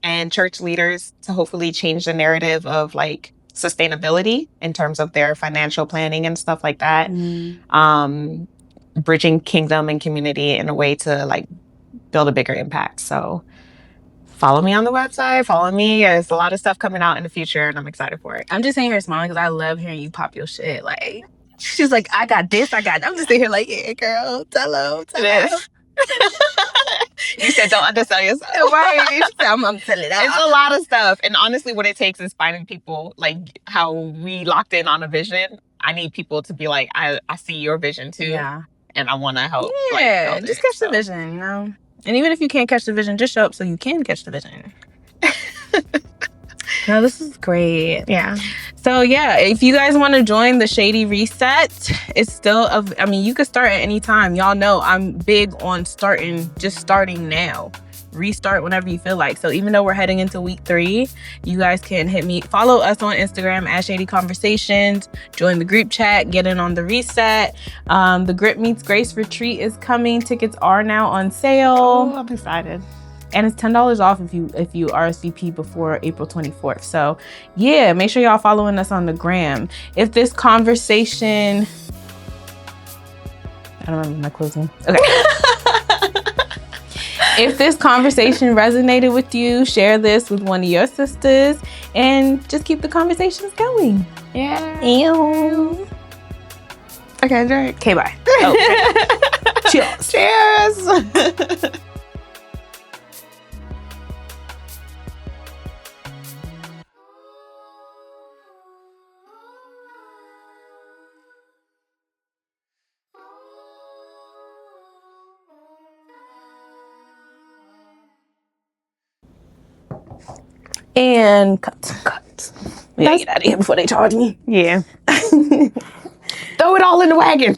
and church leaders to hopefully change the narrative of like sustainability in terms of their financial planning and stuff like that. Bridging kingdom and community in a way to like build a bigger impact. So follow me on the website. Follow me. There's a lot of stuff coming out in the future, and I'm excited for it. I'm just sitting here smiling because I love hearing you pop your shit. Like, she's like, I got this, I'm just sitting here like, yeah, girl, tell her. You said don't undersell yourself. Right. I'm telling it out. It's a lot of stuff. And honestly, what it takes is finding people, like how we locked in on a vision. I need people to be like, I see your vision too. Yeah. And I want to help. Yeah, like, just catch the vision, you know? And even if you can't catch the vision, just show up so you can catch the vision. No, this is great. Yeah. So yeah, if you guys want to join the Shady Reset, it's still you could start at any time. Y'all know I'm big on starting now. Restart whenever you feel like. So even though we're heading into week 3, you guys can follow us on Instagram at SHAIDY Conversations, join the group chat, get in on the reset. The Grit Meets Grace retreat is coming. Tickets are now on sale. Oh, I'm excited. And it's $10 off if you RSVP before April 24th. So yeah, make sure y'all following us on the gram. If this conversation, I don't remember my closing. Okay. If this conversation resonated with you, share this with one of your sisters and just keep the conversations going. Yeah. Ew. Okay, Drake. Okay, bye. Oh, cheers. Cheers. And cut. We gotta get out of here before they charge me. Yeah. Throw it all in the wagon.